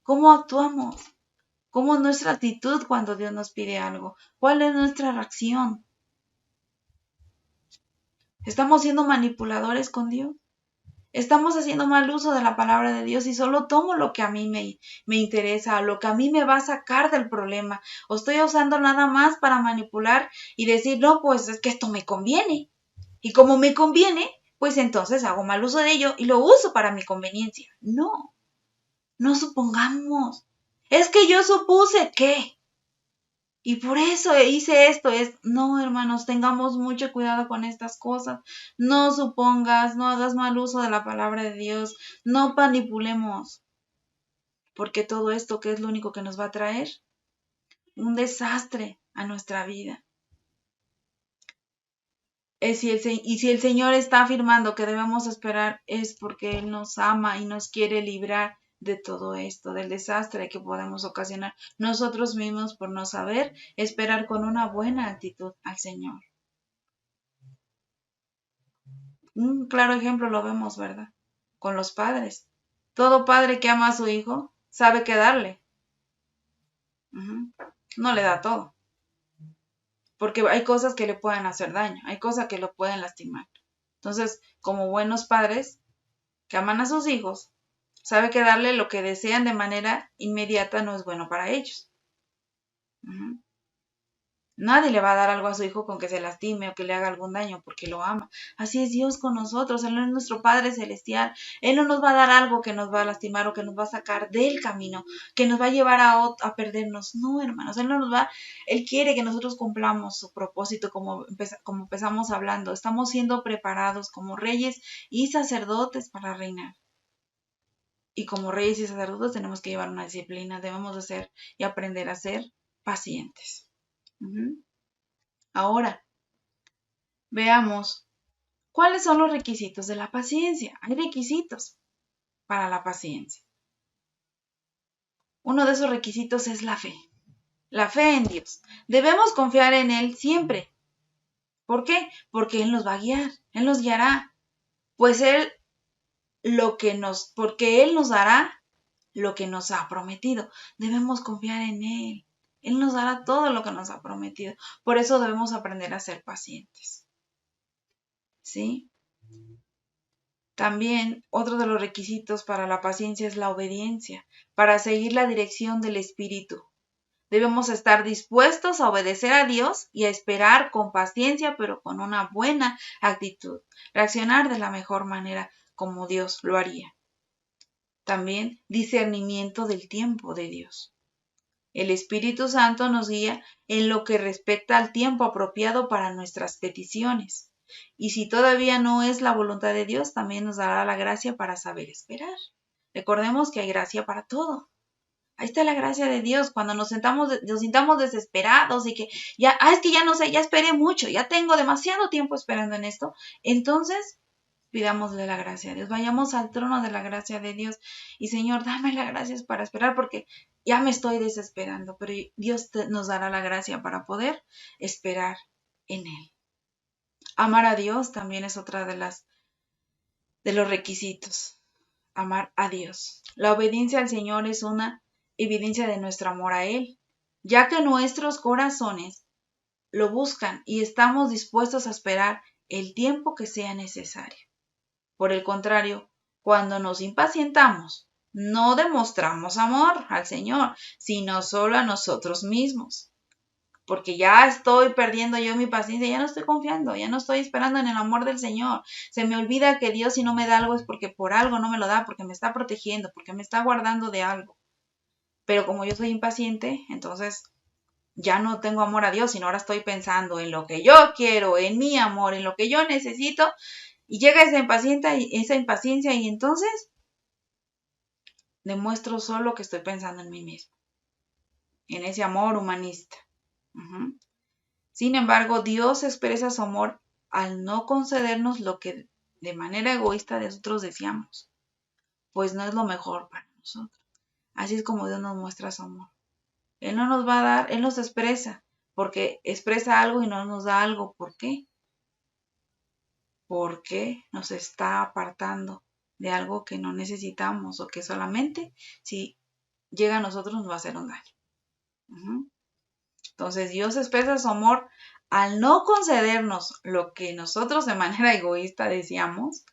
¿Cómo actuamos? ¿Cómo es nuestra actitud cuando Dios nos pide algo? ¿Cuál es nuestra reacción? ¿Estamos siendo manipuladores con Dios? ¿Estamos haciendo mal uso de la palabra de Dios y solo tomo lo que a mí me interesa, lo que a mí me va a sacar del problema? ¿O estoy usando nada más para manipular y decir, no, pues es que esto me conviene? Y como me conviene, pues entonces hago mal uso de ello y lo uso para mi conveniencia. No, no supongamos. Es que yo supuse que... Y por eso hice esto. No, hermanos, tengamos mucho cuidado con estas cosas. No supongas, no hagas mal uso de la palabra de Dios. No manipulemos. Porque todo esto, ¿qué es lo único que nos va a traer? Un desastre a nuestra vida. Y si el Señor está afirmando que debemos esperar, es porque Él nos ama y nos quiere librar de todo esto, del desastre que podemos ocasionar nosotros mismos por no saber esperar con una buena actitud al Señor. Un claro ejemplo lo vemos, ¿verdad? Con los padres. Todo padre que ama a su hijo sabe qué darle. No le da todo. Porque hay cosas que le pueden hacer daño, hay cosas que lo pueden lastimar. Entonces, como buenos padres que aman a sus hijos, sabe que darle lo que desean de manera inmediata no es bueno para ellos. Nadie le va a dar algo a su hijo con que se lastime o que le haga algún daño porque lo ama. Así es Dios con nosotros. Él es nuestro Padre Celestial. Él no nos va a dar algo que nos va a lastimar o que nos va a sacar del camino, que nos va a llevar a perdernos. No, hermanos. Él quiere que nosotros cumplamos su propósito como empezamos hablando. Estamos siendo preparados como reyes y sacerdotes para reinar. Y como reyes y sacerdotes tenemos que llevar una disciplina. Debemos de ser y aprender a ser pacientes. Ahora, veamos cuáles son los requisitos de la paciencia. Hay requisitos para la paciencia. Uno de esos requisitos es la fe. la fe en Dios. Debemos confiar en Él siempre. ¿Por qué? Porque Él nos va a guiar, Él nos guiará. Pues porque Él nos dará lo que nos ha prometido. Debemos confiar en Él. Él nos dará todo lo que nos ha prometido. Por eso debemos aprender a ser pacientes. ¿Sí? También otro de los requisitos para la paciencia es la obediencia, para seguir la dirección del Espíritu. Debemos estar dispuestos a obedecer a Dios y a esperar con paciencia, pero con una buena actitud. Reaccionar de la mejor manera como Dios lo haría. También discernimiento del tiempo de Dios. El Espíritu Santo nos guía en lo que respecta al tiempo apropiado para nuestras peticiones. Y si todavía no es la voluntad de Dios, también nos dará la gracia para saber esperar. Recordemos que hay gracia para todo. Ahí está la gracia de Dios cuando nos sintamos desesperados y que es que ya no sé, ya esperé mucho, ya tengo demasiado tiempo esperando en esto. Entonces, pidámosle la gracia a Dios, vayamos al trono de la gracia de Dios y Señor, dame las gracias para esperar porque ya me estoy desesperando, pero Dios nos dará la gracia para poder esperar en Él. Amar a Dios también es otra de los requisitos. Amar a Dios. La obediencia al Señor es una evidencia de nuestro amor a Él, ya que nuestros corazones lo buscan y estamos dispuestos a esperar el tiempo que sea necesario. Por el contrario, cuando nos impacientamos, no demostramos amor al Señor, sino solo a nosotros mismos. Porque ya estoy perdiendo yo mi paciencia, ya no estoy confiando, ya no estoy esperando en el amor del Señor. Se me olvida que Dios si no me da algo es porque por algo no me lo da, porque me está protegiendo, porque me está guardando de algo. Pero como yo soy impaciente, entonces ya no tengo amor a Dios, sino ahora estoy pensando en lo que yo quiero, en mi amor, en lo que yo necesito, y llega esa impaciencia y entonces demuestro solo que estoy pensando en mí mismo, en ese amor humanista. Sin embargo, Dios expresa su amor al no concedernos lo que de manera egoísta nosotros deseamos, pues no es lo mejor para nosotros. Así es como Dios nos muestra su amor. Él no nos va a dar, Él nos expresa, porque expresa algo y no nos da algo. ¿Por qué? Porque nos está apartando de algo que no necesitamos o que solamente si llega a nosotros nos va a hacer un daño. Entonces Dios expresa su amor al no concedernos lo que nosotros de manera egoísta deseamos,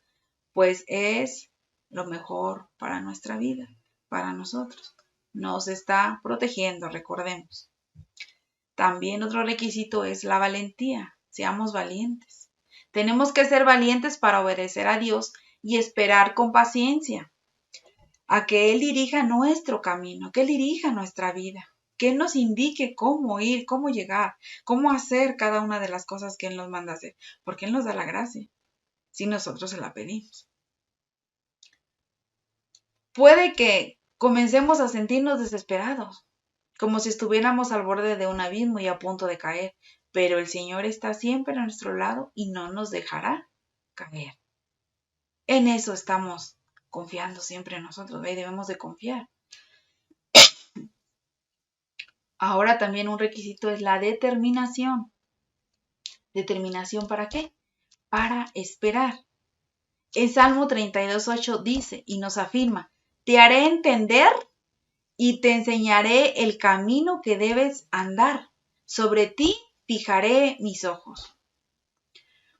pues es lo mejor para nuestra vida, para nosotros. Nos está protegiendo, recordemos. También otro requisito es la valentía. Seamos valientes. Tenemos que ser valientes para obedecer a Dios y esperar con paciencia a que Él dirija nuestro camino, que Él dirija nuestra vida, que Él nos indique cómo ir, cómo llegar, cómo hacer cada una de las cosas que Él nos manda hacer, porque Él nos da la gracia, si nosotros se la pedimos. Puede que comencemos a sentirnos desesperados, como si estuviéramos al borde de un abismo y a punto de caer, pero el Señor está siempre a nuestro lado y no nos dejará caer. En eso estamos confiando siempre en nosotros, y debemos de confiar. Ahora también un requisito es la determinación. ¿Determinación para qué? Para esperar. El Salmo 32:8 dice y nos afirma, te haré entender y te enseñaré el camino que debes andar. Sobre ti fijaré mis ojos.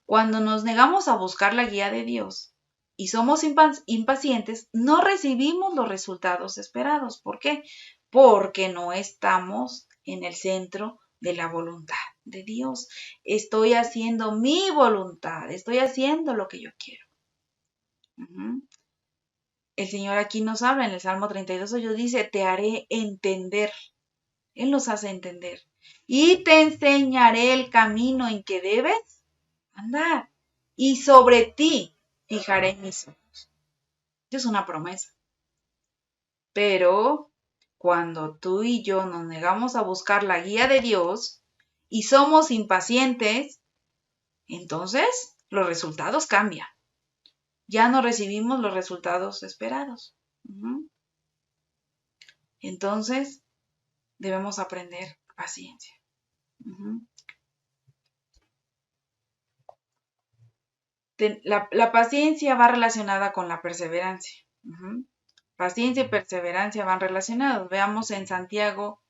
Cuando nos negamos a buscar la guía de Dios y somos impacientes, no recibimos los resultados esperados. ¿Por qué? Porque no estamos en el centro de la voluntad de Dios. Estoy haciendo mi voluntad, estoy haciendo lo que yo quiero. El Señor aquí nos habla en el Salmo 32:8, dice, te haré entender. Él nos hace entender. Y te enseñaré el camino en que debes andar. Y sobre ti fijaré mis ojos. Es una promesa. Pero cuando tú y yo nos negamos a buscar la guía de Dios y somos impacientes, entonces los resultados cambian. Ya no recibimos los resultados esperados. Entonces debemos aprender Paciencia. Uh-huh. La paciencia va relacionada con la perseverancia. Uh-huh. Paciencia y perseverancia van relacionados. Veamos en Santiago,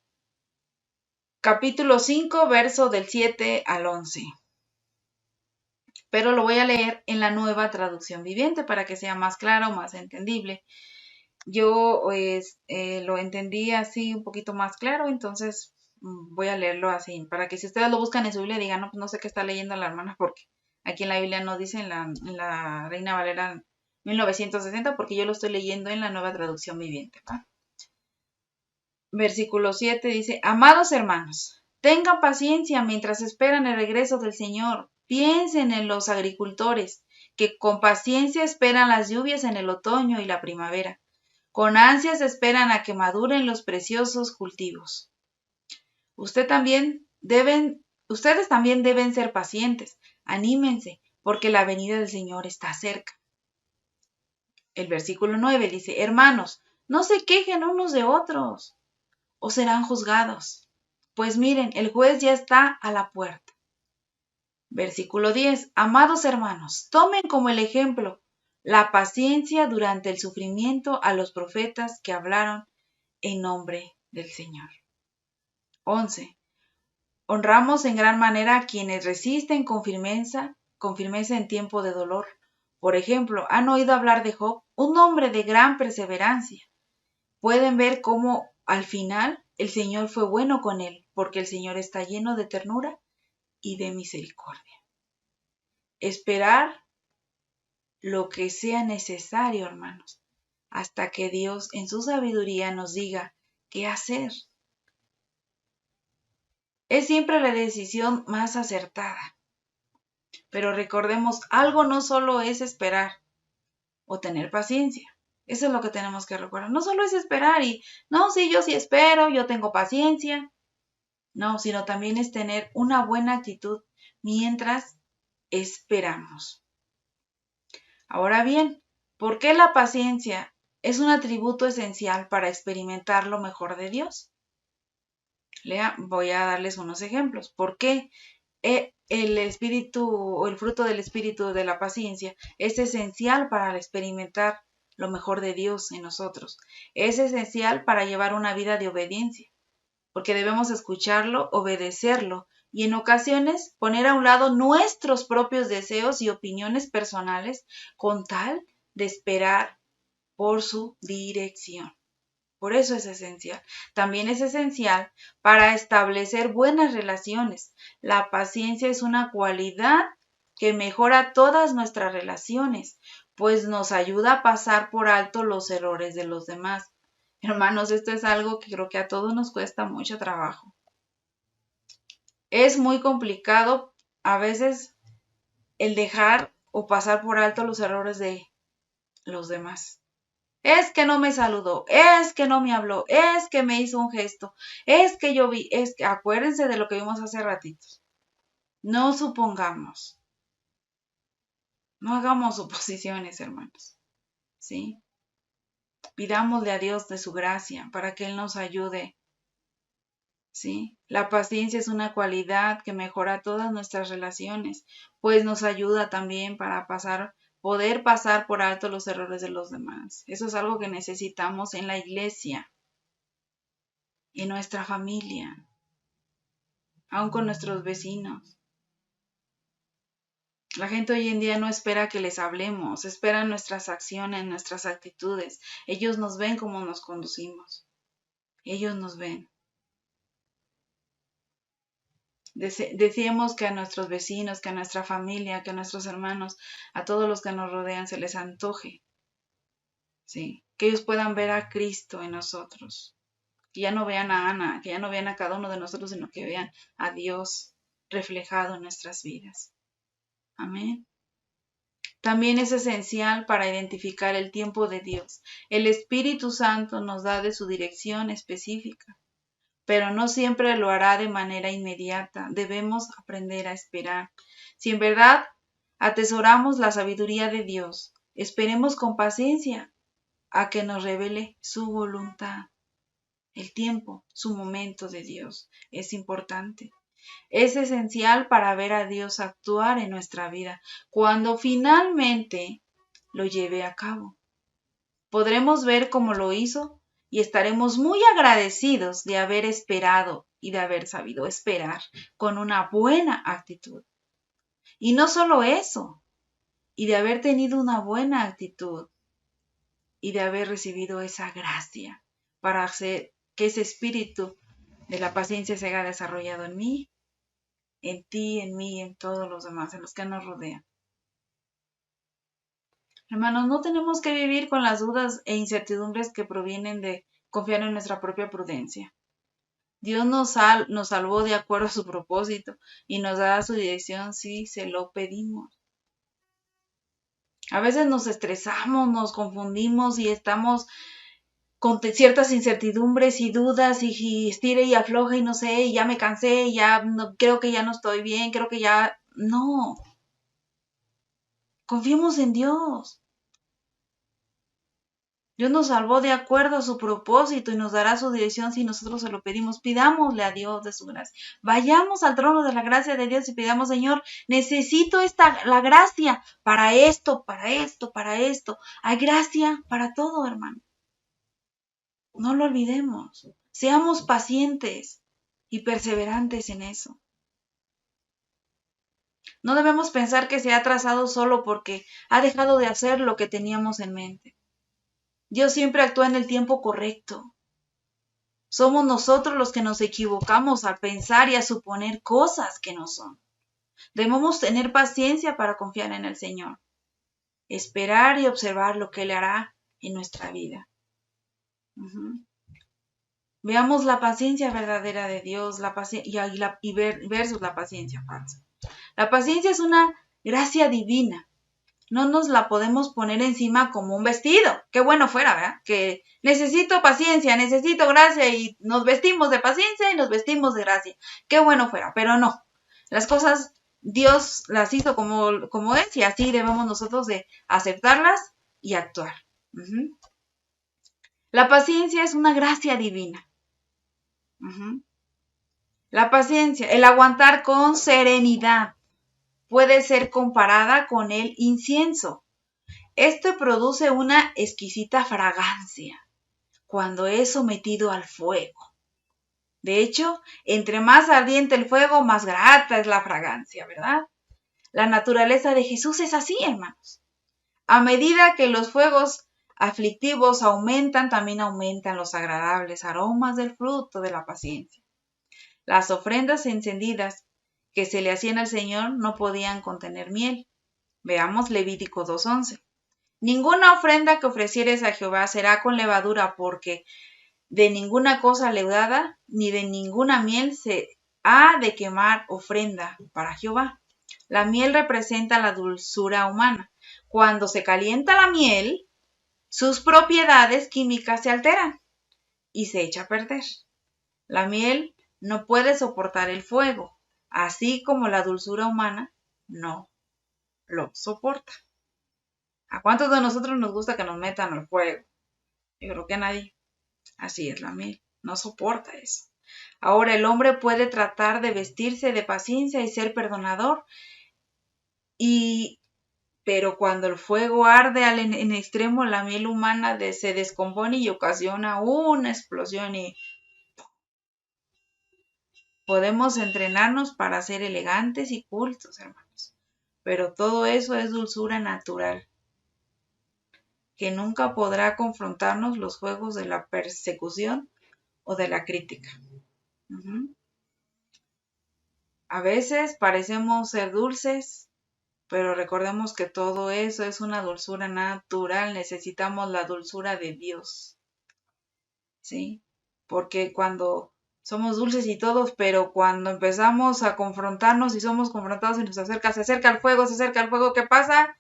capítulo 5, verso del 7 al 11. Pero lo voy a leer en la Nueva Traducción Viviente para que sea más claro, más entendible. Yo lo entendí así un poquito más claro, entonces voy a leerlo así, para que si ustedes lo buscan en su Biblia digan, no, pues no sé qué está leyendo la hermana, porque aquí en la Biblia no dice en la Reina Valera 1960, porque yo lo estoy leyendo en la Nueva Traducción Viviente. ¿Va? Versículo 7 dice, amados hermanos, tengan paciencia mientras esperan el regreso del Señor. Piensen en los agricultores, que con paciencia esperan las lluvias en el otoño y la primavera. Con ansias esperan a que maduren los preciosos cultivos. Ustedes también deben ser pacientes. Anímense, porque la venida del Señor está cerca. El versículo 9 dice, hermanos, no se quejen unos de otros, o serán juzgados. Pues miren, el juez ya está a la puerta. Versículo 10, amados hermanos, tomen como el ejemplo la paciencia durante el sufrimiento a los profetas que hablaron en nombre del Señor. 11. Honramos en gran manera a quienes resisten con firmeza en tiempo de dolor. Por ejemplo, ¿han oído hablar de Job, un hombre de gran perseverancia? Pueden ver cómo al final el Señor fue bueno con él, porque el Señor está lleno de ternura y de misericordia. Esperar lo que sea necesario, hermanos, hasta que Dios en su sabiduría nos diga qué hacer. Es siempre la decisión más acertada. Pero recordemos, algo no solo es esperar o tener paciencia. Eso es lo que tenemos que recordar. No solo es esperar y, no, sí, yo sí espero, yo tengo paciencia. No, sino también es tener una buena actitud mientras esperamos. Ahora bien, ¿por qué la paciencia es un atributo esencial para experimentar lo mejor de Dios? Voy a darles unos ejemplos. ¿Por qué el espíritu o el fruto del espíritu de la paciencia es esencial para experimentar lo mejor de Dios en nosotros? Es esencial para llevar una vida de obediencia, porque debemos escucharlo, obedecerlo y en ocasiones poner a un lado nuestros propios deseos y opiniones personales con tal de esperar por su dirección. Por eso es esencial. También es esencial para establecer buenas relaciones. La paciencia es una cualidad que mejora todas nuestras relaciones, pues nos ayuda a pasar por alto los errores de los demás. Hermanos, esto es algo que creo que a todos nos cuesta mucho trabajo. Es muy complicado a veces el dejar o pasar por alto los errores de los demás. Es que no me saludó, es que no me habló, es que me hizo un gesto, es que yo vi, es que acuérdense de lo que vimos hace ratitos. No supongamos, no hagamos suposiciones, hermanos, ¿sí? Pidámosle a Dios de su gracia para que Él nos ayude, ¿sí? La paciencia es una cualidad que mejora todas nuestras relaciones, pues nos ayuda también para poder pasar por alto los errores de los demás. Eso es algo que necesitamos en la iglesia, en nuestra familia, aún con nuestros vecinos. La gente hoy en día no espera que les hablemos, esperan nuestras acciones, nuestras actitudes. Ellos nos ven como nos conducimos. Ellos nos ven. Decíamos que a nuestros vecinos, que a nuestra familia, que a nuestros hermanos, a todos los que nos rodean se les antoje, ¿sí? Que ellos puedan ver a Cristo en nosotros, que ya no vean a Ana, que ya no vean a cada uno de nosotros, sino que vean a Dios reflejado en nuestras vidas. Amén. También es esencial para identificar el tiempo de Dios. El Espíritu Santo nos da de su dirección específica, pero no siempre lo hará de manera inmediata. Debemos aprender a esperar. Si en verdad atesoramos la sabiduría de Dios, esperemos con paciencia a que nos revele su voluntad. El tiempo, su momento de Dios es importante. Es esencial para ver a Dios actuar en nuestra vida cuando finalmente lo lleve a cabo. Podremos ver cómo lo hizo y estaremos muy agradecidos de haber esperado y de haber sabido esperar con una buena actitud. Y no solo eso, y de haber tenido una buena actitud y de haber recibido esa gracia para hacer que ese espíritu de la paciencia se haya desarrollado en mí, en ti, en mí y en todos los demás, en los que nos rodean. Hermanos, no tenemos que vivir con las dudas e incertidumbres que provienen de confiar en nuestra propia prudencia. Dios nos salvó de acuerdo a su propósito y nos da su dirección si se lo pedimos. A veces nos estresamos, nos confundimos y estamos con ciertas incertidumbres y dudas y estire y afloja y no sé, y ya me cansé, y ya no, creo que ya no estoy bien, creo que ya... No. Confiemos en Dios. Dios nos salvó de acuerdo a su propósito y nos dará su dirección si nosotros se lo pedimos. Pidámosle a Dios de su gracia. Vayamos al trono de la gracia de Dios y pidamos, Señor, necesito la gracia para esto, para esto, para esto. Hay gracia para todo, hermano. No lo olvidemos. Seamos pacientes y perseverantes en eso. No debemos pensar que se ha atrasado solo porque ha dejado de hacer lo que teníamos en mente. Dios siempre actúa en el tiempo correcto. Somos nosotros los que nos equivocamos al pensar y a suponer cosas que no son. Debemos tener paciencia para confiar en el Señor. Esperar y observar lo que Él hará en nuestra vida. Veamos la paciencia verdadera de Dios versus la paciencia falsa. La paciencia es una gracia divina. No nos la podemos poner encima como un vestido. Qué bueno fuera, ¿verdad? Que necesito paciencia, necesito gracia y nos vestimos de paciencia y nos vestimos de gracia. Qué bueno fuera, pero no. Las cosas Dios las hizo como es y así debemos nosotros de aceptarlas y actuar. La paciencia es una gracia divina. La paciencia, el aguantar con serenidad, puede ser comparada con el incienso. Este produce una exquisita fragancia cuando es sometido al fuego. De hecho, entre más ardiente el fuego, más grata es la fragancia, ¿verdad? La naturaleza de Jesús es así, hermanos. A medida que los fuegos aflictivos aumentan, también aumentan los agradables aromas del fruto de la paciencia. Las ofrendas encendidas que se le hacían al Señor no podían contener miel. Veamos Levítico 2:11. Ninguna ofrenda que ofrecieres a Jehová será con levadura, porque de ninguna cosa leudada ni de ninguna miel se ha de quemar ofrenda para Jehová. La miel representa la dulzura humana. Cuando se calienta la miel, sus propiedades químicas se alteran y se echa a perder. La miel no puede soportar el fuego, así como la dulzura humana no lo soporta. ¿A cuántos de nosotros nos gusta que nos metan al fuego? Yo creo que a nadie. Así es la miel, no soporta eso. Ahora el hombre puede tratar de vestirse de paciencia y ser perdonador, pero cuando el fuego arde en extremo, la miel humana se descompone y ocasiona una explosión y podemos entrenarnos para ser elegantes y cultos, hermanos. Pero todo eso es dulzura natural, que nunca podrá confrontarnos los fuegos de la persecución o de la crítica. A veces parecemos ser dulces, pero recordemos que todo eso es una dulzura natural. Necesitamos la dulzura de Dios, ¿sí? Porque cuando somos dulces y todos, pero cuando empezamos a confrontarnos y somos confrontados y se acerca el fuego, ¿qué pasa?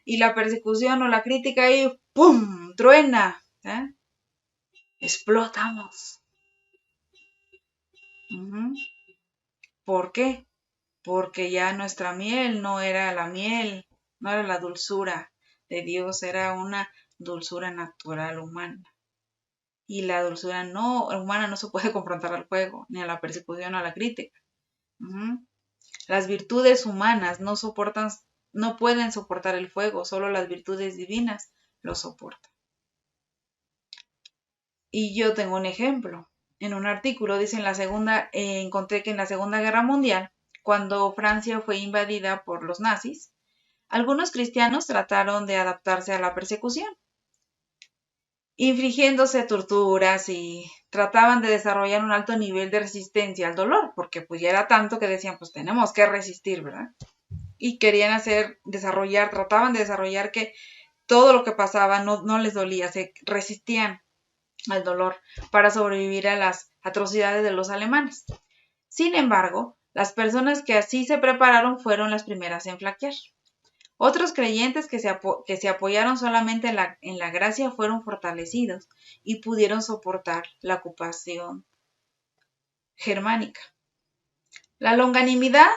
Y la persecución o la crítica ahí, ¡pum!, truena, ¿eh? Explotamos. ¿Por qué? Porque ya nuestra miel no era la miel, no era la dulzura de Dios, era una dulzura natural humana. y la dulzura humana no se puede confrontar al fuego, ni a la persecución o a la crítica. Las virtudes humanas no pueden soportar el fuego, solo las virtudes divinas lo soportan. Y yo tengo un ejemplo. En un artículo dice encontré que en la Segunda Guerra Mundial, cuando Francia fue invadida por los nazis, algunos cristianos trataron de adaptarse a la persecución, infligiéndose torturas y trataban de desarrollar un alto nivel de resistencia al dolor, porque pues ya era tanto que decían, pues tenemos que resistir, ¿verdad? Y querían trataban de desarrollar que todo lo que pasaba no les dolía, se resistían al dolor para sobrevivir a las atrocidades de los alemanes. Sin embargo, las personas que así se prepararon fueron las primeras en flaquear. Otros creyentes que se apoyaron solamente en la gracia fueron fortalecidos y pudieron soportar la ocupación germánica. La longanimidad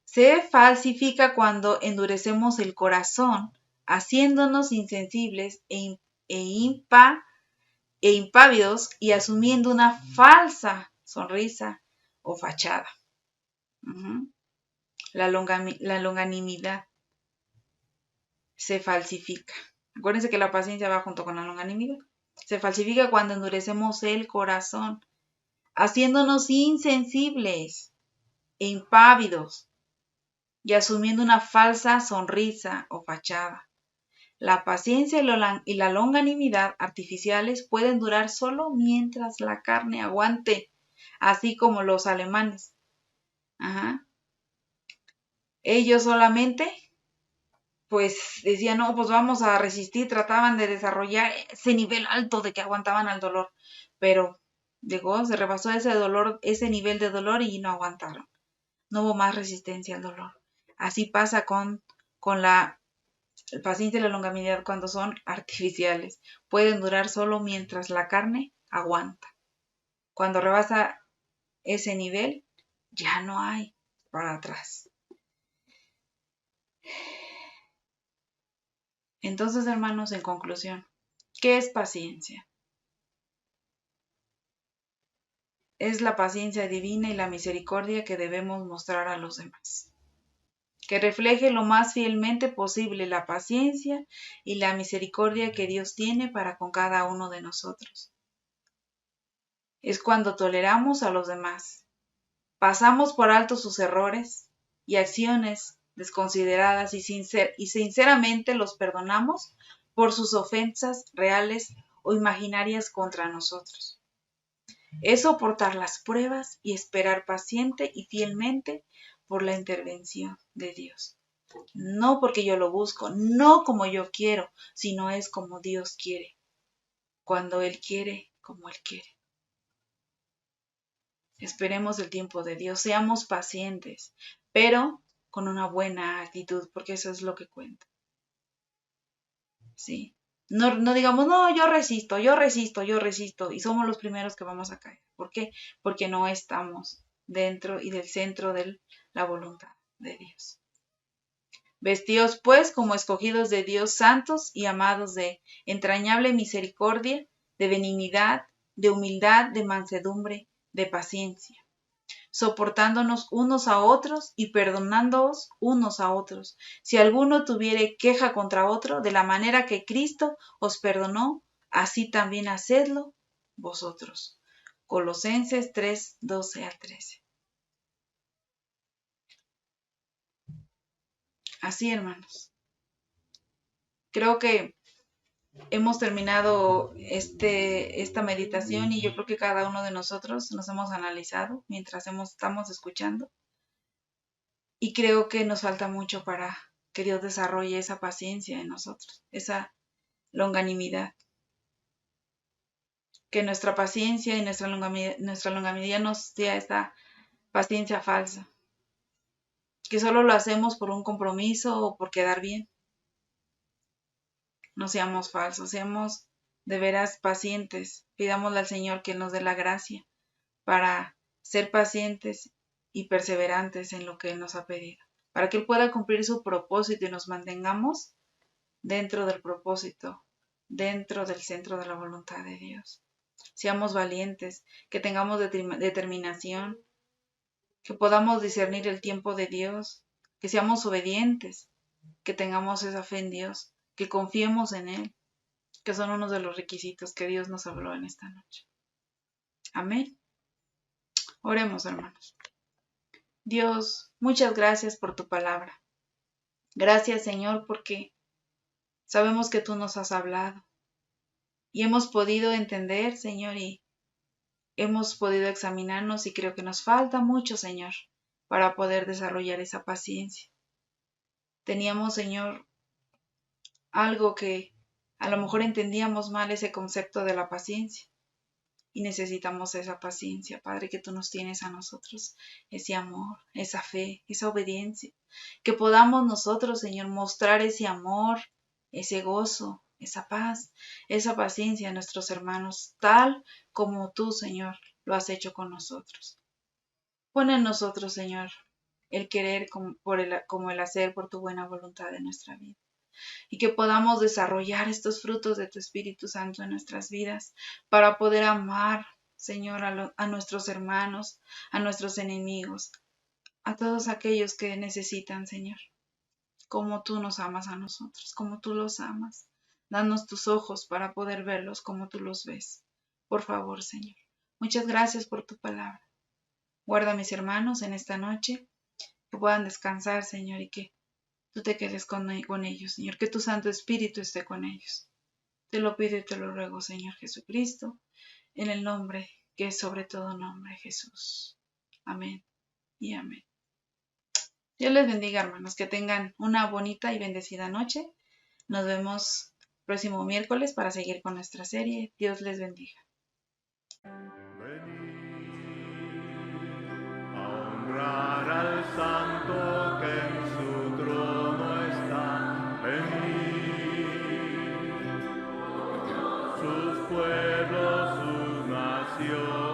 se falsifica cuando endurecemos el corazón, haciéndonos insensibles e impávidos y asumiendo una falsa sonrisa o fachada. La longanimidad se falsifica. Acuérdense que la paciencia va junto con la longanimidad. Se falsifica cuando endurecemos el corazón, haciéndonos insensibles e impávidos y asumiendo una falsa sonrisa o fachada. La paciencia y la longanimidad artificiales pueden durar solo mientras la carne aguante, así como los alemanes. Ellos solamente pues decían, no, pues vamos a resistir, trataban de desarrollar ese nivel alto de que aguantaban al dolor, pero se rebasó ese nivel de dolor y no aguantaron. No hubo más resistencia al dolor. Así pasa con la paciencia y la longanimidad cuando son artificiales. Pueden durar solo mientras la carne aguanta. Cuando rebasa ese nivel, ya no hay para atrás. Entonces, hermanos, en conclusión, ¿qué es paciencia? Es la paciencia divina y la misericordia que debemos mostrar a los demás. Que refleje lo más fielmente posible la paciencia y la misericordia que Dios tiene para con cada uno de nosotros. Es cuando toleramos a los demás, pasamos por alto sus errores y acciones desconsideradas y sinceramente los perdonamos por sus ofensas reales o imaginarias contra nosotros. Es soportar las pruebas y esperar paciente y fielmente por la intervención de Dios. No porque yo lo busco, no como yo quiero, sino es como Dios quiere, cuando Él quiere, como Él quiere. Esperemos el tiempo de Dios, seamos pacientes, pero con una buena actitud, porque eso es lo que cuenta. ¿Sí? No digamos, no, yo resisto, y somos los primeros que vamos a caer. ¿Por qué? Porque no estamos dentro y del centro de la voluntad de Dios. Vestíos pues como escogidos de Dios, santos y amados, de entrañable misericordia, de benignidad, de humildad, de mansedumbre, de paciencia, soportándonos unos a otros y perdonándoos unos a otros, si alguno tuviere queja contra otro, de la manera que Cristo os perdonó, así también hacedlo vosotros. Colosenses 3, 12 al 13. Así, hermanos. Creo que hemos terminado esta meditación y yo creo que cada uno de nosotros nos hemos analizado mientras estamos escuchando. Y creo que nos falta mucho para que Dios desarrolle esa paciencia en nosotros, esa longanimidad. Que nuestra paciencia y nuestra longanimidad nos dé esta paciencia falsa. Que solo lo hacemos por un compromiso o por quedar bien. No seamos falsos, seamos de veras pacientes. Pidámosle al Señor que nos dé la gracia para ser pacientes y perseverantes en lo que Él nos ha pedido, para que Él pueda cumplir su propósito y nos mantengamos dentro del propósito dentro del centro de la voluntad de Dios. Seamos valientes, que tengamos determinación, que podamos discernir el tiempo de Dios, que seamos obedientes, que tengamos esa fe en Dios, que confiemos en Él, que son uno de los requisitos que Dios nos habló en esta noche. Amén. Oremos, hermanos. Dios, muchas gracias por tu palabra. Gracias, Señor, porque sabemos que tú nos has hablado y hemos podido entender, Señor, y hemos podido examinarnos y creo que nos falta mucho, Señor, para poder desarrollar esa paciencia. Teníamos, Señor, algo que a lo mejor entendíamos mal ese concepto de la paciencia y necesitamos esa paciencia, Padre, que tú nos tienes a nosotros, ese amor, esa fe, esa obediencia, que podamos nosotros, Señor, mostrar ese amor, ese gozo, esa paz, esa paciencia a nuestros hermanos, tal como tú, Señor, lo has hecho con nosotros. Pon en nosotros, Señor, el querer como el hacer por tu buena voluntad en nuestra vida. Y que podamos desarrollar estos frutos de tu Espíritu Santo en nuestras vidas para poder amar, Señor, a nuestros hermanos, a nuestros enemigos, a todos aquellos que necesitan, Señor, como tú nos amas a nosotros, como tú los amas. Danos tus ojos para poder verlos como tú los ves. Por favor, Señor. Muchas gracias por tu palabra. Guarda a mis hermanos en esta noche, que puedan descansar, Señor, y que tú te quedes con ellos, Señor, que tu Santo Espíritu esté con ellos. Te lo pido y te lo ruego, Señor Jesucristo, en el nombre que es sobre todo nombre, Jesús. Amén y amén. Dios les bendiga, hermanos, que tengan una bonita y bendecida noche. Nos vemos próximo miércoles para seguir con nuestra serie. Dios les bendiga. Venid a honrar al Santo que en su trono está. Venid, sus pueblos, sus naciones.